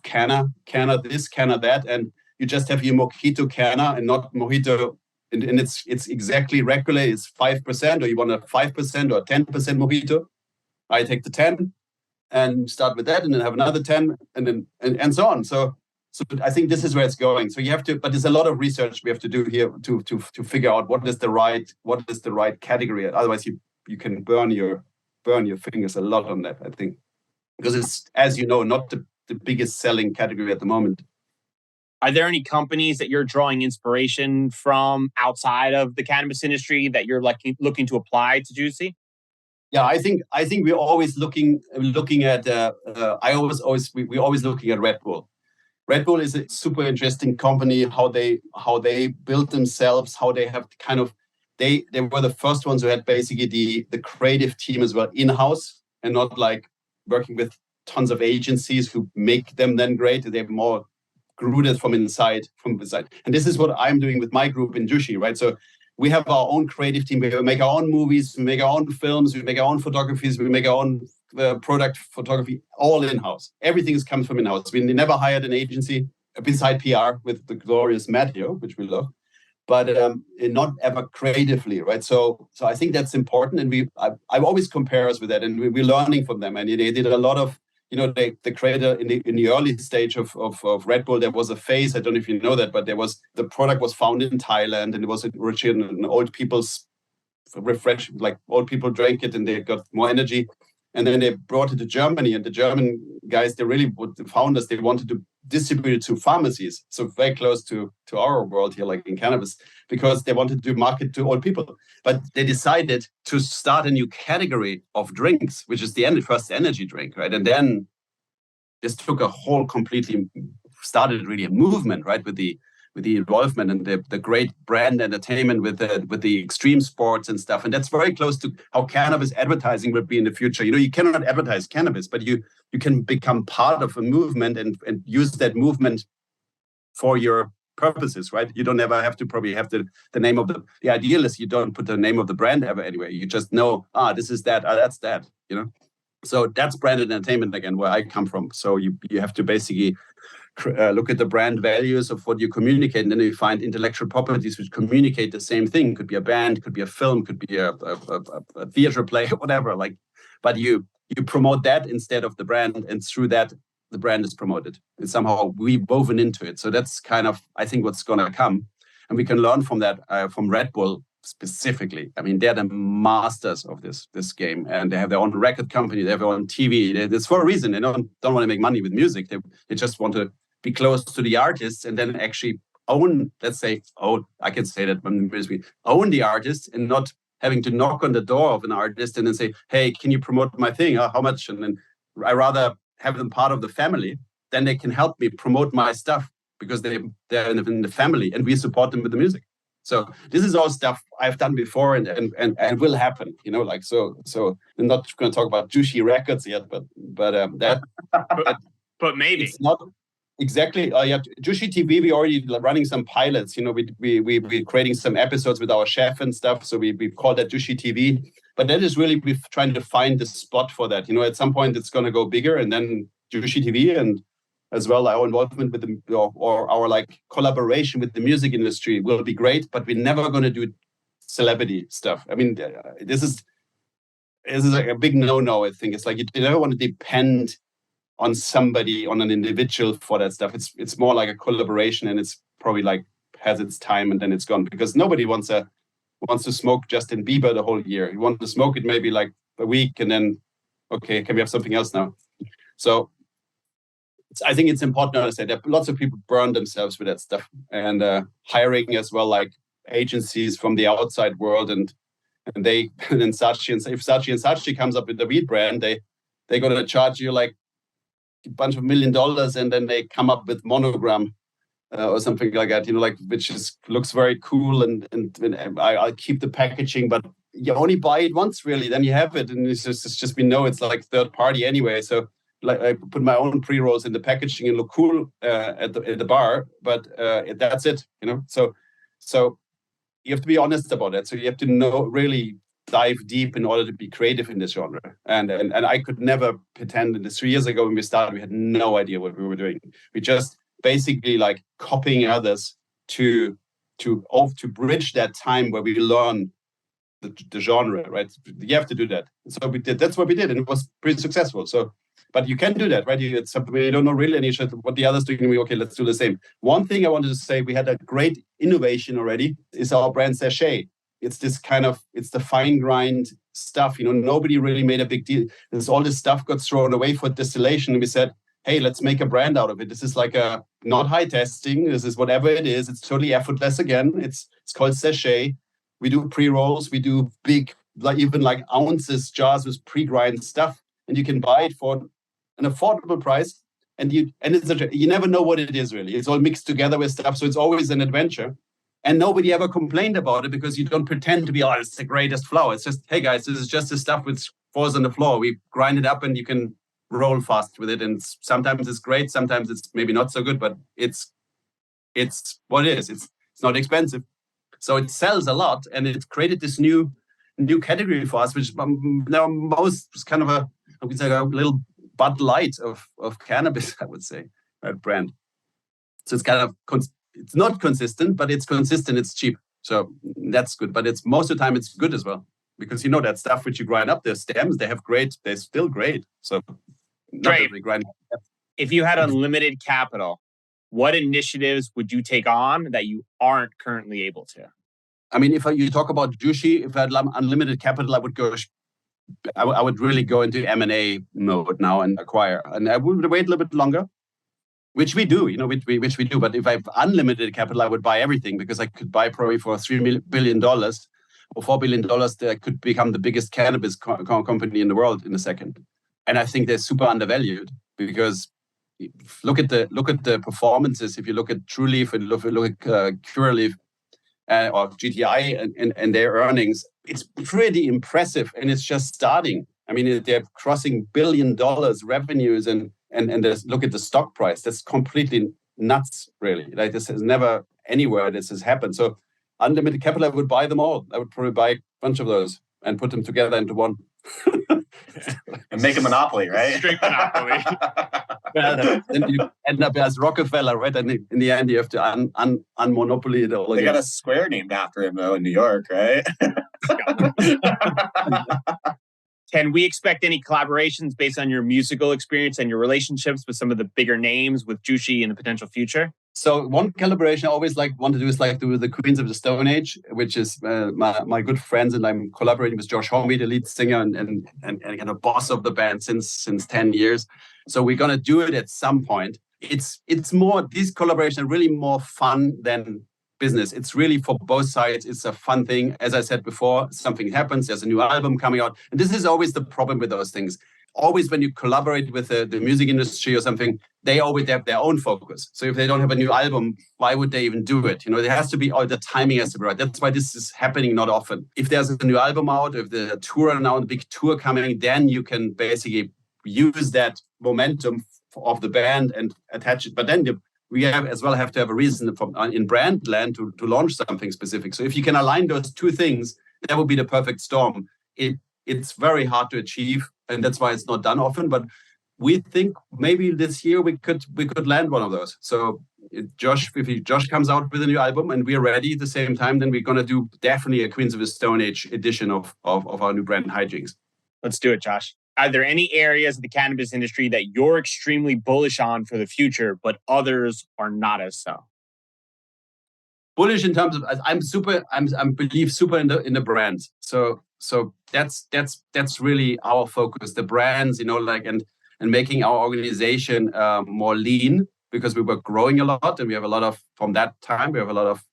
canna this, canna that, and you just have your mojito canna and not mojito, and it's exactly regulated. It's 5%, or you want a 5% or 10% mojito. I take the 10 and start with that, and then have another 10, and then and so on. So I think this is where it's going. So you have to, but there's a lot of research we have to do here to figure out what is the right category. Otherwise, you can burn your fingers a lot on that, I think, because it's, as you know, not the biggest selling category at the moment. Are there any companies that you're drawing inspiration from outside of the cannabis industry that you're looking to apply to Jushi? Yeah, I think we're always looking at. We're always looking at Red Bull. Red Bull is a super interesting company. How they build themselves, how they have kind of they were the first ones who had basically the creative team as well in-house, and not like working with tons of agencies who make them then great. They're more grew it from inside. And this is what I'm doing with my group in Jushi, right? So we have our own creative team. We make our own movies, we make our own films, we make our own photographies, we make our own product photography, all in-house. Everything comes from in-house. We never hired an agency beside PR with the glorious Matteo, which we love, but not ever creatively, right? So I think that's important, and I always compare us with that, and we're learning from them. And they did a lot of, the creator in the early stage of Red Bull, there was a phase, I don't know if you know that, but the product was founded in Thailand, and it was originally an old people's refresh, like old people drank it and they got more energy. And then they brought it to Germany, and the German guys, the founders, they wanted to distribute it to pharmacies. So very close to our world here, like in cannabis, because they wanted to market to old people. But they decided to start a new category of drinks, which is the first energy drink, right? And then this took a whole started really a movement, right? With the involvement and the great brand entertainment with the extreme sports and stuff. And that's very close to how cannabis advertising will be in the future. You cannot advertise cannabis, but you can become part of a movement and use that movement for your purposes, right? You don't ever have to probably have the name of the ideal is you don't put the name of the brand ever anyway. You just know, this is that, that's that, So that's branded entertainment again, where I come from. So you have to basically look at the brand values of what you communicate, and then you find intellectual properties which communicate the same thing. Could be a band, could be a film, could be a theater play, whatever. But you promote that instead of the brand, and through that the brand is promoted. It's somehow woven into it. So that's kind of, I think, what's going to come, and we can learn from that from Red Bull specifically. I mean, they're the masters of this game, and they have their own record company, they have their own TV. It's for a reason. They don't want to make money with music. They just want to be close to the artists, and then actually own, I can say that, own the artist, and not having to knock on the door of an artist and then say, hey, can you promote my thing? How much? And then I rather have them part of the family, then they can help me promote my stuff because they're in the family, and we support them with the music. So this is all stuff I've done before and will happen, so I'm not going to talk about Jushi Records yet, but that. But maybe. It's not exactly. Jushi TV, we're already running some pilots. We're creating some episodes with our chef and stuff. So we call that Jushi TV. But that is really, we're trying to find the spot for that. At some point it's going to go bigger, and then Jushi TV, and as well our involvement with or our like collaboration with the music industry will be great. But we're never going to do celebrity stuff. I mean, this is like a big no. I think it's like you never want to depend on somebody, on an individual for that stuff. It's more like a collaboration, and it's probably like has its time and then it's gone, because nobody wants to smoke Justin Bieber the whole year. You want to smoke it maybe like a week, and then okay, can we have something else now? So I think it's important to understand that lots of people burn themselves with that stuff, and hiring as well, like agencies from the outside world, and they and then Saatchi, and if Saatchi comes up with the weed brand, they're going to charge you like a bunch of $1 million, and then they come up with Monogram or something like that, which looks very cool, and I'll keep the packaging, but you only buy it once, really, then you have it, and it's just we know it's like third party anyway. So like I put my own pre-rolls in the packaging and look cool at the bar, but that's it, So you have to be honest about that. So you have to really dive deep in order to be creative in this genre. And I could never pretend. In the 3 years ago when we started, we had no idea what we were doing. We just basically like copying others to bridge that time where we learn the genre, right? You have to do that. So we did. That's what we did, and it was pretty successful. So. But you can do that, right? It's something we don't know really any what the others doing. Okay, let's do the same. One thing I wanted to say, we had a great innovation already, is our brand Sachet. It's this it's the fine grind stuff. Nobody really made a big deal. There's all this stuff got thrown away for distillation, and we said, hey, let's make a brand out of it. This is like not high testing. This is whatever it is. It's totally effortless again. It's called Sachet. We do pre-rolls. We do big, even like ounces jars with pre-grind stuff, and you can buy it for an affordable price, and you never know what it is really. It's all mixed together with stuff, so it's always an adventure. And nobody ever complained about it because you don't pretend to be, it's the greatest flour. It's just, hey guys, this is just the stuff which falls on the floor. We grind it up and you can roll fast with it. And sometimes it's great, sometimes it's maybe not so good, but it's what it is. It's not expensive. So it sells a lot, and it created this new category for us, which now most is kind of a little Bud Light of cannabis, I would say, brand. So it's kind of it's not consistent, but it's consistent. It's cheap, so that's good. But it's most of the time it's good as well, because that stuff which you grind up, the stems, they're still great. So great. If you had unlimited capital, what initiatives would you take on that you aren't currently able to? I mean, if you talk about Jushi, if I had unlimited capital, I would really go into M&A mode now and acquire. And I would wait a little bit longer, which we do, which we do. But if I have unlimited capital, I would buy everything, because I could buy probably for $3 billion or $4 billion, that could become the biggest cannabis company in the world in a second. And I think they're super undervalued, because look at the performances. If you look at Trulieve and look at Curaleaf or GTI and their earnings, it's pretty impressive, and it's just starting. I mean, they're crossing $1 billion revenues, and look at the stock price. That's completely nuts, really. Like, this has never anywhere this has happened. So unlimited capital, I would buy them all. I would probably buy a bunch of those and put them together into one. And make a monopoly, right? Straight monopoly. Then you end up as Rockefeller, right? And in the end, you have to unmonopoly it all. They got a square named after him, though, in New York, right? Can we expect any collaborations based on your musical experience and your relationships with some of the bigger names with Jushi in the potential future? So one collaboration I always want to do is do with the Queens of the Stone Age, which is my good friends, and I'm collaborating with Josh Homme, the lead singer and kind of boss of the band since 10 years. So we're gonna do it at some point. It's more, these collaborations are really more fun than business. It's really for both sides. It's a fun thing. As I said before, something happens, there's a new album coming out. And this is always the problem with those things. Always when you collaborate with the music industry or something, they always have their own focus. So if they don't have a new album, why would they even do it? There has to be, the timing has to be right. That's why this is happening not often. If there's a new album out, if the tour now, the big tour coming, then you can basically use that momentum of the band and attach it. But then we have to have a reason in brand land to launch something specific. So if you can align those two things, that would be the perfect storm. It's very hard to achieve, and that's why it's not done often. But we think maybe this year we could land one of those. So if Josh comes out with a new album and we're ready at the same time, then we're gonna do definitely a Queens of the Stone Age edition of our new brand Hijinks. Let's do it, Josh. Are there any areas of the cannabis industry that you're extremely bullish on for the future, but others are not as so? Bullish in terms of I believe super in the brands. So that's really our focus. The brands, and making our organization more lean, because we were growing a lot, and we have a lot of, from that time we have a lot of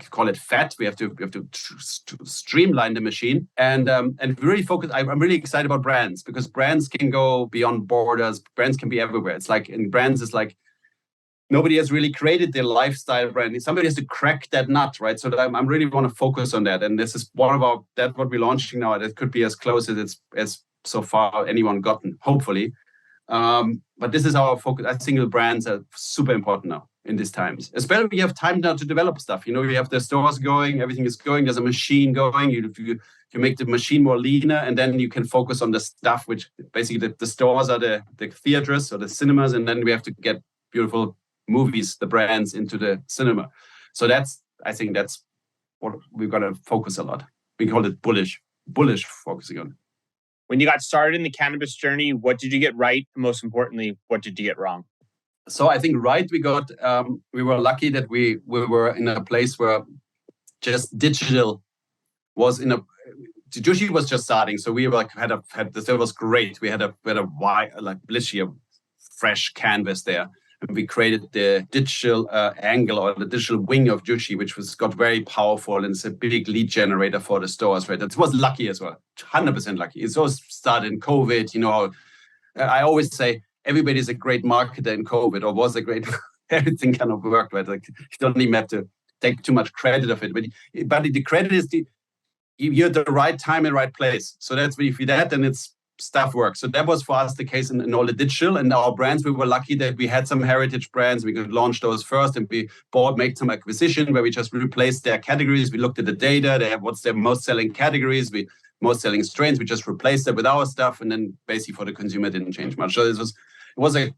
call it fat. We have to streamline the machine and really focus. I'm really excited about brands, because brands can go beyond borders. Brands can be everywhere. It's like in brands, it's like nobody has really created their lifestyle brand. Somebody has to crack that nut, right? So I really want to focus on that. And this is what we're launching now. That could be as close as so far anyone gotten, hopefully. But this is our focus. I think the brands are super important now in these times. Especially we have time now to develop stuff. You have the stores going, everything is going, there's a machine going. You make the machine more leaner, and then you can focus on the stuff, which basically the stores are the theaters or the cinemas, and then we have to get beautiful movies, the brands, into the cinema. So I think that's what we're going to focus a lot. We call it bullish focusing on. When you got started in the cannabis journey, what did you get right? And most importantly, what did you get wrong? So I think right, we were lucky that we were in a place where just digital was Jushi was just starting. So we it was great. We had a wide, literally a fresh canvas there. And we created the digital angle, or the digital wing of Jushi, which got very powerful, and it's a big lead generator for the stores, right? That was lucky as well, 100% lucky. It all started in COVID. I always say everybody's a great marketer in COVID, or was a great. Everything kind of worked, right? Like, you don't even have to take too much credit of it. But the credit is you're at the right time and right place. So that's if you that, then it's stuff works. So that was for us the case in all the digital and our brands. We were lucky that we had some heritage brands. We could launch those first, and we made some acquisition where we just replaced their categories. We looked at the data. They have what's their most selling categories, most selling strains. We just replaced it with our stuff, and then basically for the consumer, it didn't change much. So it was a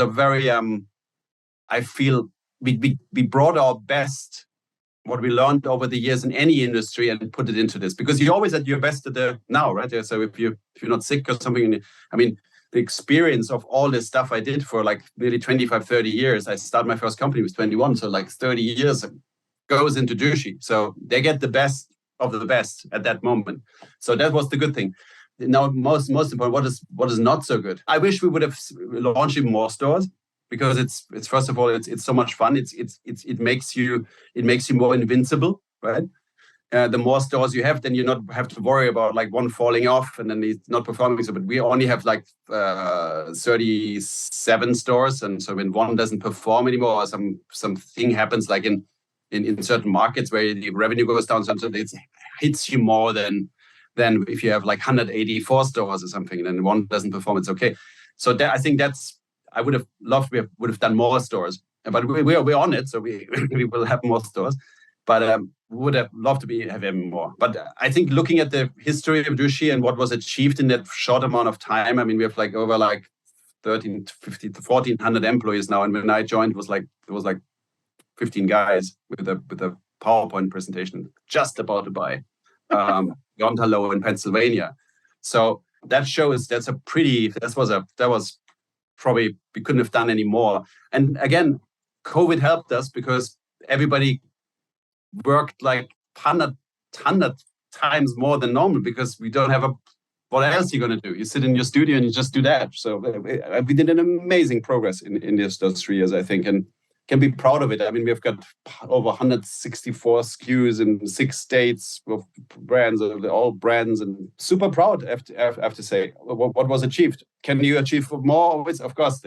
very I feel we brought our best, what we learned over the years in any industry, and put it into this, because you're always at your best at the now, right? So if you're not sick or something, I mean, the experience of all this stuff I did for like nearly 25, 30 years. I started my first company was 21, so like 30 years goes into Jushi. So they get the best of the best at that moment. So that was the good thing. Now, most important, what is not so good? I wish we would have launched even more stores, because it's first of all, it's so much fun. It makes you more invincible, right? The more stores you have, then you not have to worry about like one falling off and then it's not performing. So, but we only have like 37 stores, and so when one doesn't perform anymore, or something happens, like in certain markets where the revenue goes down, sometimes it hits you more than if you have like 184 stores or something, and then one doesn't perform. It's okay. So I think I would have loved we would have done more stores, but we're on it, so we will have more stores. But we would have loved to have even more. But I think looking at the history of Jushi and what was achieved in that short amount of time, I mean, we have like over like 1,350 to 1,400 employees now. And when I joined, it was like 15 guys with a PowerPoint presentation just about to buy Yontalo in Pennsylvania. So that shows that was probably we couldn't have done any more. And again, COVID helped us because everybody worked like 100 times more than normal, because we don't have what else are you going to do? You sit in your studio and you just do that. So we did an amazing progress in those 3 years, I think, and can be proud of it. I mean, we've got over 164 SKUs in 6 states of brands, all brands, and super proud, I have to say, what was achieved. Can you achieve more? Always, of course.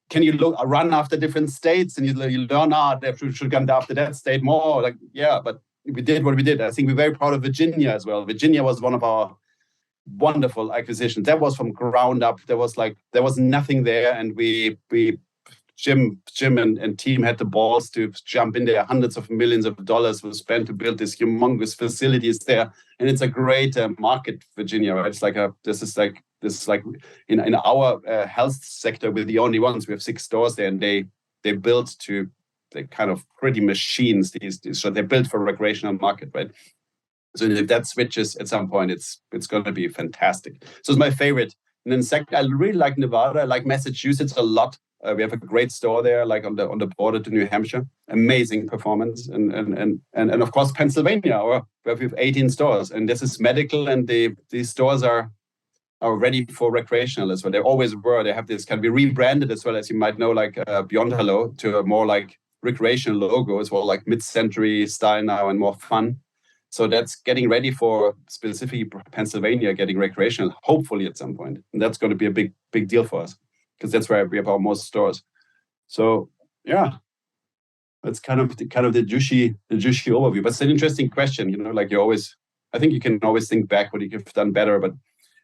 Can you run after different states and you learn, they should come after that state more? Like, yeah, but we did what we did. I think we're very proud of Virginia as well. Virginia was one of our wonderful acquisitions. That was from ground up. There was nothing there, and Jim and team had the balls to jump in there. Hundreds of millions of dollars were spent to build this humongous facilities there, and it's a great market, Virginia. Right? It's like this is like in our health sector, we're the only ones. We have 6 stores there, and they built they kind of pretty machines. So they're built for recreational market, right? So if that switches at some point, it's going to be fantastic. So it's my favorite. And then second, I really like Nevada. I like Massachusetts a lot. We have a great store there, like on the border to New Hampshire. Amazing performance, and of course Pennsylvania, where we have 18 stores, and this is medical, and these stores are ready for recreational as well. They always were. They have this, can be rebranded as well, as you might know, like Beyond Hello, to a more like recreational logo as well, like mid-century style now and more fun. So that's getting ready for specifically Pennsylvania, getting recreational, hopefully at some point, and that's going to be a big deal for us, because that's where we have our most stores. So yeah, that's kind of the Jushi overview. But it's an interesting question, like I think you can always think back what you could have done better. But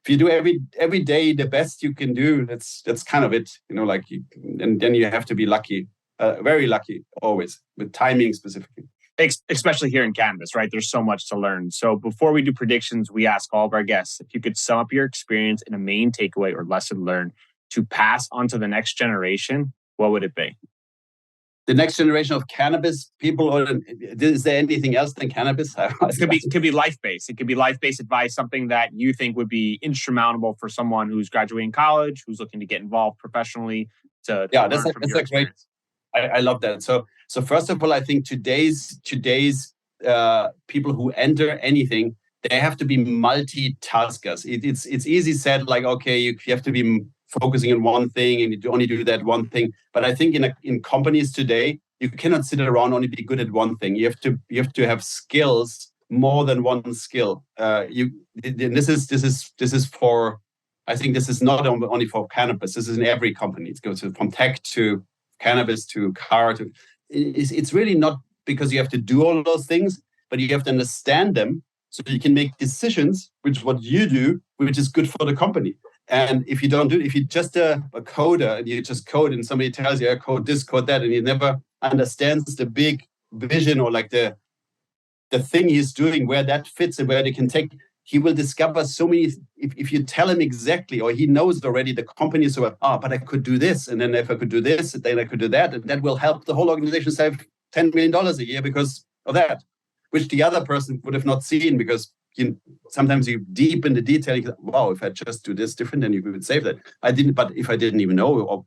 if you do every day the best you can do, that's kind of it, and then you have to be lucky, very lucky always, with timing specifically. Especially here in cannabis, right? There's so much to learn. So before we do predictions, we ask all of our guests if you could sum up your experience in a main takeaway or lesson learned to pass on to the next generation, what would it be? The next generation of cannabis people, or is there anything else than cannabis? It could be life-based. It could be life-based advice, something that you think would be instrumental for someone who's graduating college, who's looking to get involved professionally. That's a great. I love that. So first of all, I think today's people who enter anything, they have to be multitaskers. It's easy said, like, okay, you have to be focusing on one thing and you only do that one thing. But I think in companies today, you cannot sit around only be good at one thing. You have to have skills, more than one skill. This is for, I think this is not only for cannabis. This is in every company. It goes from tech to cannabis to car to. It's really not because you have to do all those things, but you have to understand them so you can make decisions, which is what you do, which is good for the company. And if you don't do it, if you're just a coder and you just code and somebody tells you, I code this, code that, and he never understands the big vision or like the thing he's doing, where that fits and where they can take, he will discover so many, if you tell him exactly, or he knows already the company, so, but I could do this. And then if I could do this, then I could do that. And that will help the whole organization save $10 million a year because of that, which the other person would have not seen, because sometimes you deep in the detail, you go, wow, if I just do this different, then you could save that. I didn't, but if I didn't even know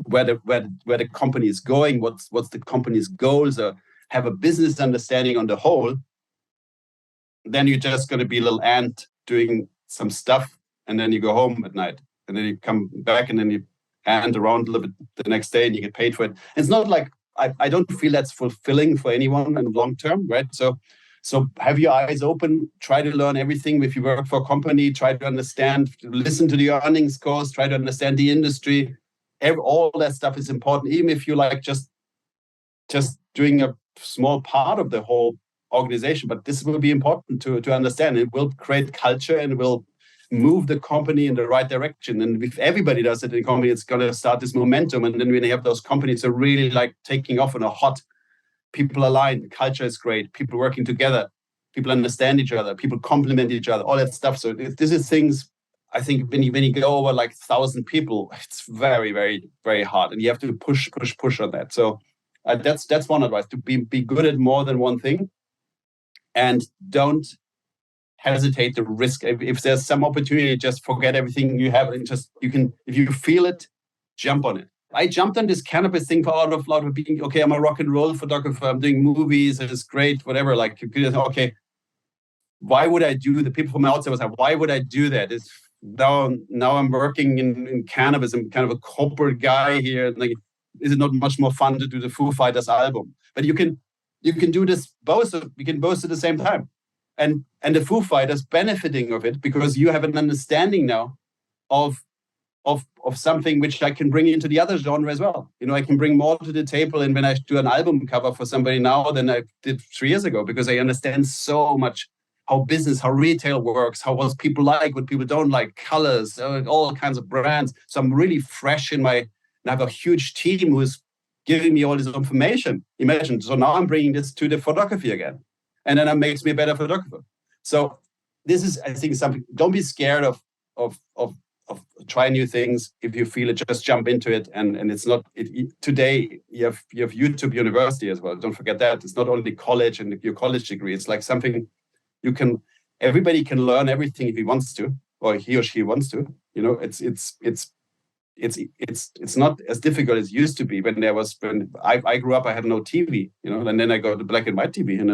where the company is going, what's the company's goals, or have a business understanding on the whole, then you're just going to be a little ant doing some stuff, and then you go home at night, and then you come back, and then you ant around a little bit the next day, and you get paid for it. And it's not like, I don't feel that's fulfilling for anyone in the long term, right? So have your eyes open, try to learn everything. If you work for a company, try to understand, listen to the earnings calls, try to understand the industry. All that stuff is important, even if you like just doing a small part of the whole organization. But this will be important to understand. It will create culture and will move the company in the right direction. And if everybody does it in the company, it's going to start this momentum. And then when you have those companies that are really like taking off on a hot, people aligned, culture is great, people working together, people understand each other, people complement each other, all that stuff. So this is things, I think when you go over like 1,000 people, it's very, very, very hard. And you have to push on that. So that's one advice, to be good at more than one thing, and don't hesitate to risk. If there's some opportunity, just forget everything you have and if you feel it, jump on it. I jumped on this cannabis thing out of being, okay, I'm a rock and roll photographer, I'm doing movies, it's great, whatever. Like, okay, why would I do the people from outside was like, why would I do that? It's now I'm working in cannabis. I'm kind of a corporate guy here. Like, is it not much more fun to do the Foo Fighters album? But you can do this both. You can both at the same time, and the Foo Fighters benefiting of it because you have an understanding now of something which I can bring into the other genre as well. I can bring more to the table, and when I do an album cover for somebody now than I did 3 years ago, because I understand so much how retail works, what people like, what people don't like, colors, all kinds of brands. So I'm really fresh and I have a huge team who's giving me all this information. Imagine, so now I'm bringing this to the photography again, and then it makes me a better photographer. So this is, I think, something. Don't be scared of try new things. If you feel it, just jump into it. And it's not today. You have YouTube University as well. Don't forget that. It's not only college and your college degree. It's like something everybody can learn everything if he wants to, or he or she wants to. It's not as difficult as it used to be when I grew up. I had no TV, and then I got the black and white TV, and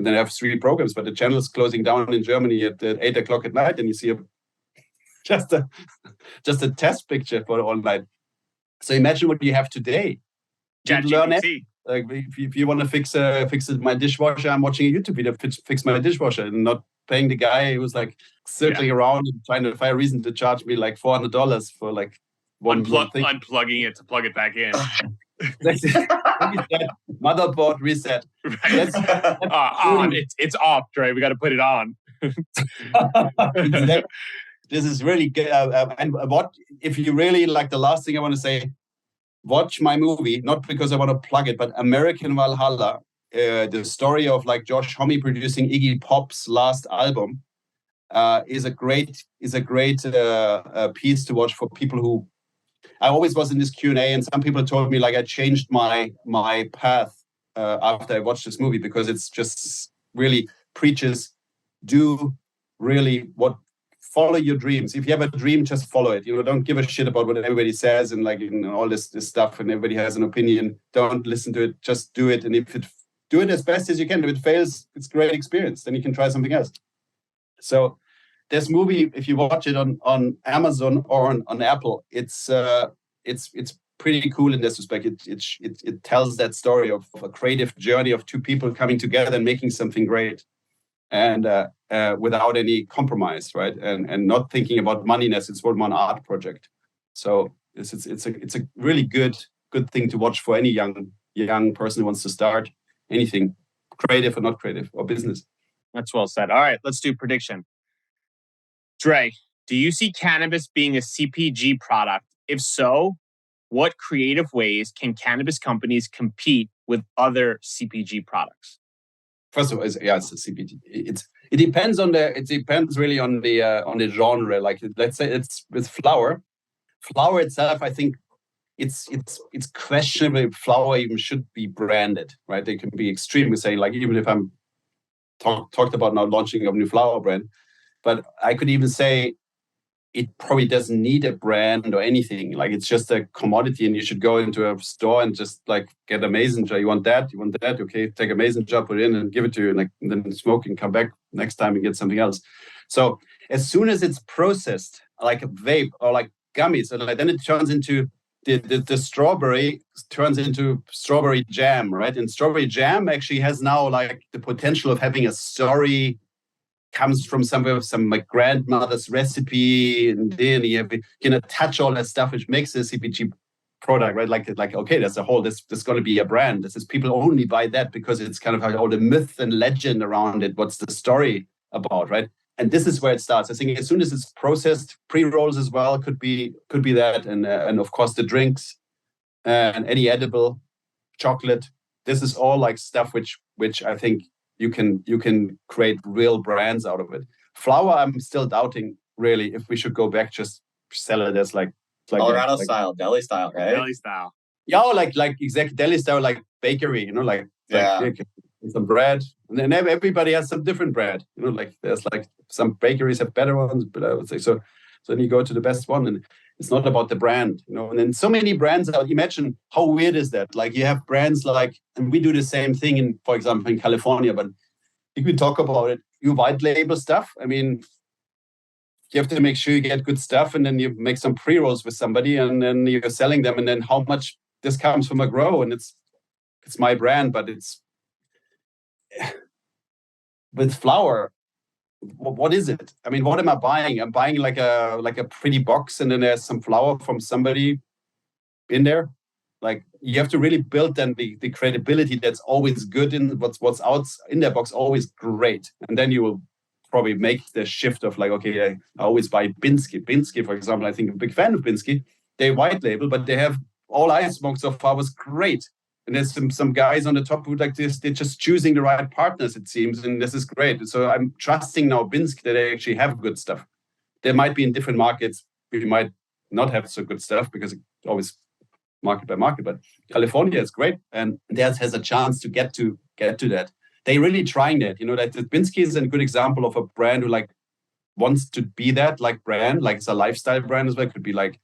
then I have 3 programs, but the channel is closing down in Germany at 8 o'clock at night, and you see just a test picture for online. So imagine what you have today. You learn it. Like if you want to fix my dishwasher, I'm watching a YouTube video fix my dishwasher, and not paying the guy who's like circling around and trying to find a reason to charge me like $400 for like one thing. Unplugging it to plug it back in. Motherboard reset. Right. It's off, Dre. We got to put it on. This is really good. And what if you really like? The last thing I want to say: watch my movie, not because I want to plug it, but American Valhalla. The story of like Josh Homme producing Iggy Pop's last album is a great piece to watch for people who. I always was in this Q&A, and some people told me like I changed my path after I watched this movie, because it's just really preaches, do really follow your dreams. If you have a dream, just follow it. Don't give a shit about what everybody says and like all this stuff, and everybody has an opinion. Don't listen to it. Just do it, and do it as best as you can. If it fails, it's a great experience. Then you can try something else. So this movie, if you watch it on Amazon or on Apple, it's pretty cool in this respect. It tells that story of a creative journey of 2 people coming together and making something great, and without any compromise, right? And not thinking about moneyness. It's more an art project. So it's a really good thing to watch for any young young person who wants to start anything, creative or not creative, or business. That's well said. All right, let's do prediction. Dre, do you see cannabis being a CPG product? If so, what creative ways can cannabis companies compete with other CPG products? First of all, it's a CPG. It depends really on the genre. Like, let's say it's with flower. Flower itself, I think it's questionable if flower even should be branded, right? They can be extremely saying, like, even if I'm talked about now launching a new flower brand, but I could even say it probably doesn't need a brand or anything. Like, it's just a commodity, and you should go into a store and just like get a mason jar. You want that? Okay, take a mason jar, put it in, and give it to you, and then smoke and come back next time and get something else. So as soon as it's processed, like a vape or like gummies, so like, then it turns into the strawberry turns into strawberry jam, right? And strawberry jam actually has now like the potential of having a story. Comes from my grandmother's recipe, and then you can attach all that stuff, which makes a CPG product, right? Like okay, there's going to be a brand. This is people only buy that because it's kind of like all the myth and legend around it. What's the story about, right? And this is where it starts. I think as soon as it's processed, pre-rolls as well could be that, and of course the drinks and any edible chocolate. This is all like stuff which I think you can create real brands out of it. Flower, I'm still doubting really if we should go back, just sell it as like Colorado style, deli style, right? Deli style. Yeah, like exact deli style, like bakery, like some bread, and then everybody has some different bread. Like there's like some bakeries have better ones, but I would say so. So then you go to the best one, and it's not about the brand, And then so many brands out. Imagine how weird is that? Like you have brands like, and we do the same thing for example, in California. But if we talk about it, you white label stuff. I mean, you have to make sure you get good stuff, and then you make some pre-rolls with somebody, and then you're selling them, and then how much this comes from a grow, and it's my brand, but it's with flower. What is it? I mean, what am I buying? I'm buying like a pretty box, and then there's some flour from somebody in there. Like you have to really build then the credibility that's always good in what's out in their box, always great. And then you will probably make the shift of like, okay, I always buy Binsky. Binsky, for example, I think I'm a big fan of Binsky. They white label, but they have all I smoked so far was great. And there's some guys on the top who like this, they're just choosing the right partners, it seems, and this is great. So I'm trusting now Binsky that they actually have good stuff. They might be in different markets. We might not have so good stuff because it's always market by market. But California is great, and theirs has a chance to get to that. They're really trying that. That Binsky is a good example of a brand who like wants to be that like brand, like it's a lifestyle brand as well. It could be like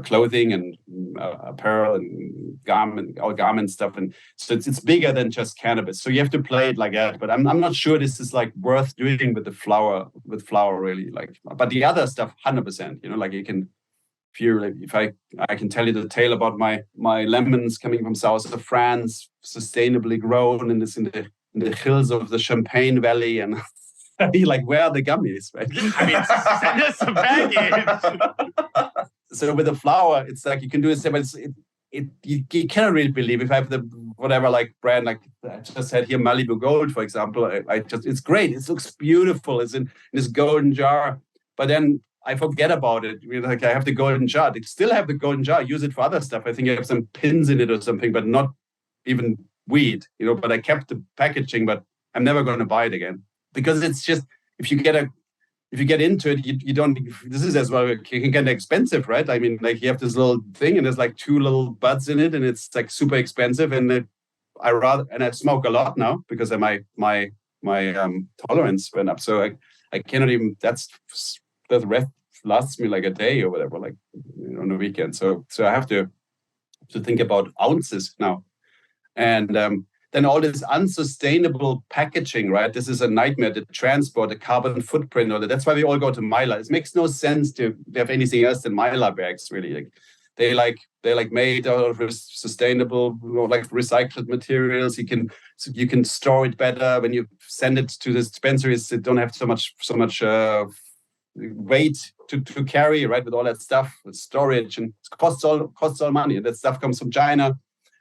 clothing and apparel and garment stuff, and so it's bigger than just cannabis. So you have to play it like that. But I'm not sure this is like worth doing with the flower really. Like, but the other stuff, 100%. Like you can, if I can tell you the tale about my lemons coming from south of France, sustainably grown, and it's in the hills of the Champagne Valley, and be like, where are the gummies, right? I mean, send us a package. So with the flower, it's like you can do it, but you cannot really believe if I have the whatever like brand, like I just had here Malibu Gold, for example. It's great. It looks beautiful. It's in this golden jar, but then I forget about it. Like I have the golden jar. They still have the golden jar. Use it for other stuff. I think I have some pins in it or something, but not even weed. But I kept the packaging, but I'm never going to buy it again. Because it's just, if you get into it, you don't. This is as well. It can get expensive, right? I mean, like you have this little thing, and there's like 2 little buds in it, and it's like super expensive. And I smoke a lot now because of my tolerance went up. So I cannot even. The rest lasts me like a day or whatever, like on the weekend. So I have to think about ounces now, and. Then all this unsustainable packaging, right? This is a nightmare. The transport, the carbon footprint, that's why we all go to Mylar. It makes no sense to have anything else than Mylar bags, really. They're made out of sustainable, like recycled materials. You can store it better when you send it to the dispensaries. They don't have so much weight to carry, right? With all that stuff, with storage, and it costs all money. And that stuff comes from China.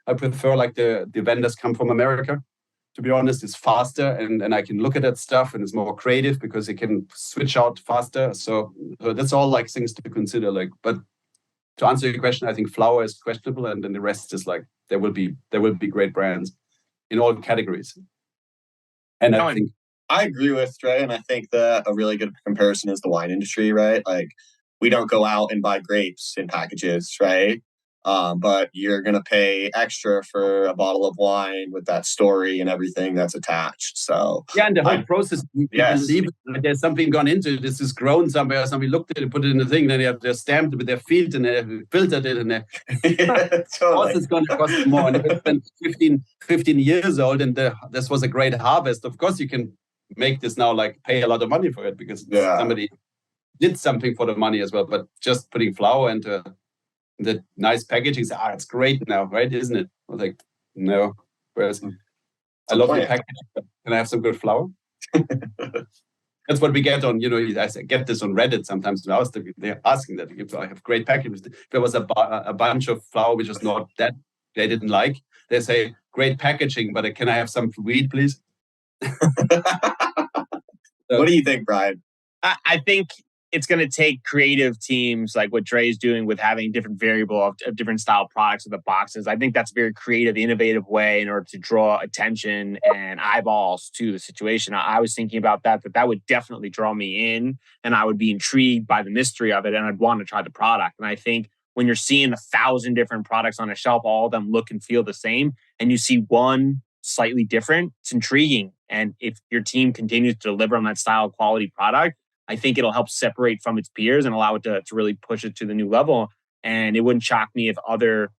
I prefer like the vendors come from America. To be honest, it's faster, and I can look at that stuff, and it's more creative because it can switch out faster. So that's all like things to consider. Like, but to answer your question, I think flour is questionable, and then the rest is like there will be great brands in all categories. And I agree with Trey, and I think that a really good comparison is the wine industry, right? Like, we don't go out and buy grapes in packages, right? But you're going to pay extra for a bottle of wine with that story and everything that's attached. So yeah, and the whole process, yes. believe there's something gone into it. This is grown somewhere. Somebody looked at it, put it in the thing, then they stamped it with their feet and they filtered it, and totally. It's going to cost more. And if it's been 15 years old and this was a great harvest, of course you can make this now, like pay a lot of money for it because somebody did something for the money as well. But just putting flour into the nice packaging, it's great now, right? Isn't it? I was like, no. Whereas I love the packaging. Can I have some good flour? That's what we get on, I get this on Reddit sometimes. They're asking that if I have great packages. If there was a bunch of flour which is not that they didn't like, they say, great packaging, but can I have some weed, please? What do you think, Brian? I think it's going to take creative teams like what Dre's doing with having different variable of different style products in the boxes. I think that's a very creative, innovative way in order to draw attention and eyeballs to the situation. I was thinking about that would definitely draw me in, and I would be intrigued by the mystery of it, and I'd want to try the product. And I think when you're seeing 1,000 different products on a shelf, all of them look and feel the same, and you see one slightly different, it's intriguing. And if your team continues to deliver on that style quality product, I think it'll help separate from its peers and allow it to really push it to the new level. And it wouldn't shock me if other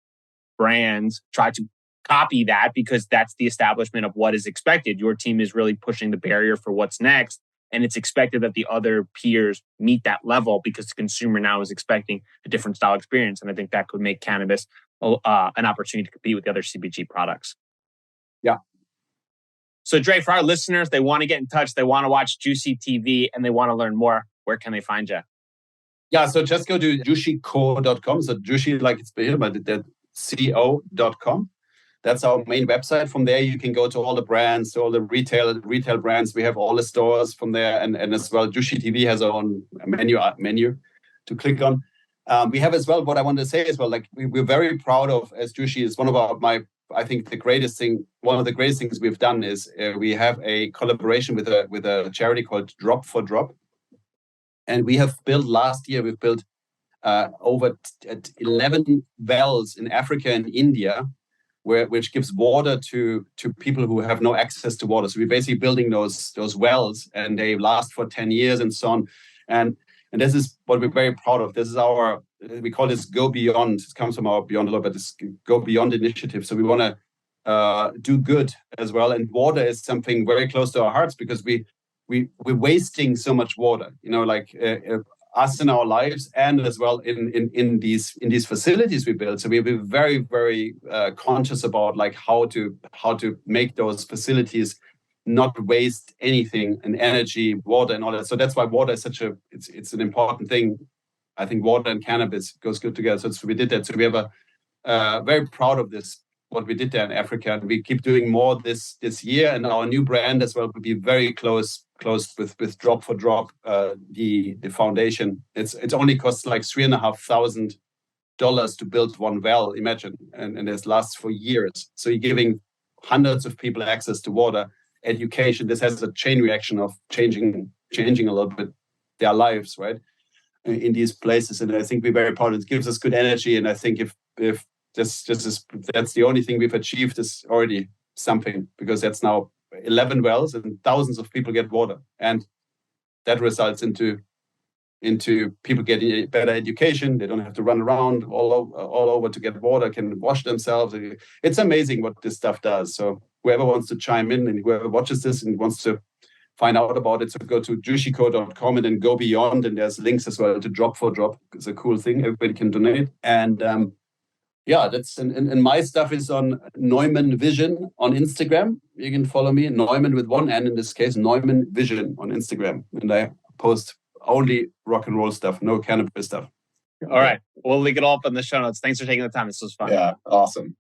brands try to copy that, because that's the establishment of what is expected. Your team is really pushing the barrier for what's next. And it's expected that the other peers meet that level because the consumer now is expecting a different style experience. And I think that could make cannabis an opportunity to compete with the other CPG products. Yeah. So Dre, for our listeners, they want to get in touch, they want to watch Jushi TV, and they want to learn more. Where can they find you? Yeah, so just go to jushico.com. So Jushi, like it's here, but co.com. That's our main website. From there, you can go to all the brands, to all the retail brands. We have all the stores from there, and as well, Jushi TV has our own menu to click on. We have as well, what I want to say as well, like we're very proud of, as Jushi is one of I think one of the greatest things we've done is we have a collaboration with a charity called Drop for Drop. And last year, we've built over 11 wells in Africa and India, which gives water to people who have no access to water. So we're basically building those wells, and they last for 10 years and so on. And this is what we're very proud of. This is we call this Go Beyond. It comes from our Beyond a lot, but this Go Beyond initiative. So we want to do good as well. And water is something very close to our hearts because we're wasting so much water, us in our lives, and as well in these facilities we build. So we're very, very conscious about like how to make those facilities not waste anything, and energy, water, and all that. So that's why water is it's an important thing. I think water and cannabis goes good together. So we did that. So we have very proud of this, what we did there in Africa, and we keep doing more this year. And our new brand as well will be very close with Drop for Drop, the foundation. It only costs like $3,500 to build one well. Imagine, and this lasts for years. So you're giving hundreds of people access to water, education. This has a chain reaction of changing a little bit their lives, right, in these places. And I think we're very proud. It gives us good energy. And I think if that's the only thing we've achieved is already something, because that's now 11 wells and thousands of people get water, and that results into people getting better education. They don't have to run around all over to get water, can wash themselves. It's amazing what this stuff does. So whoever wants to chime in and whoever watches this and wants to find out about it, so go to jushico.com and then Go Beyond, and there's links as well to Drop for Drop. It's a cool thing. Everybody can donate. And that's and my stuff is on Neumann Vision on Instagram. You can follow me, Neumann with one N in this case, Neumann Vision on Instagram. And I post only rock and roll stuff, no cannabis stuff. All right. We'll link it all up in the show notes. Thanks for taking the time. This was fun. Yeah, awesome.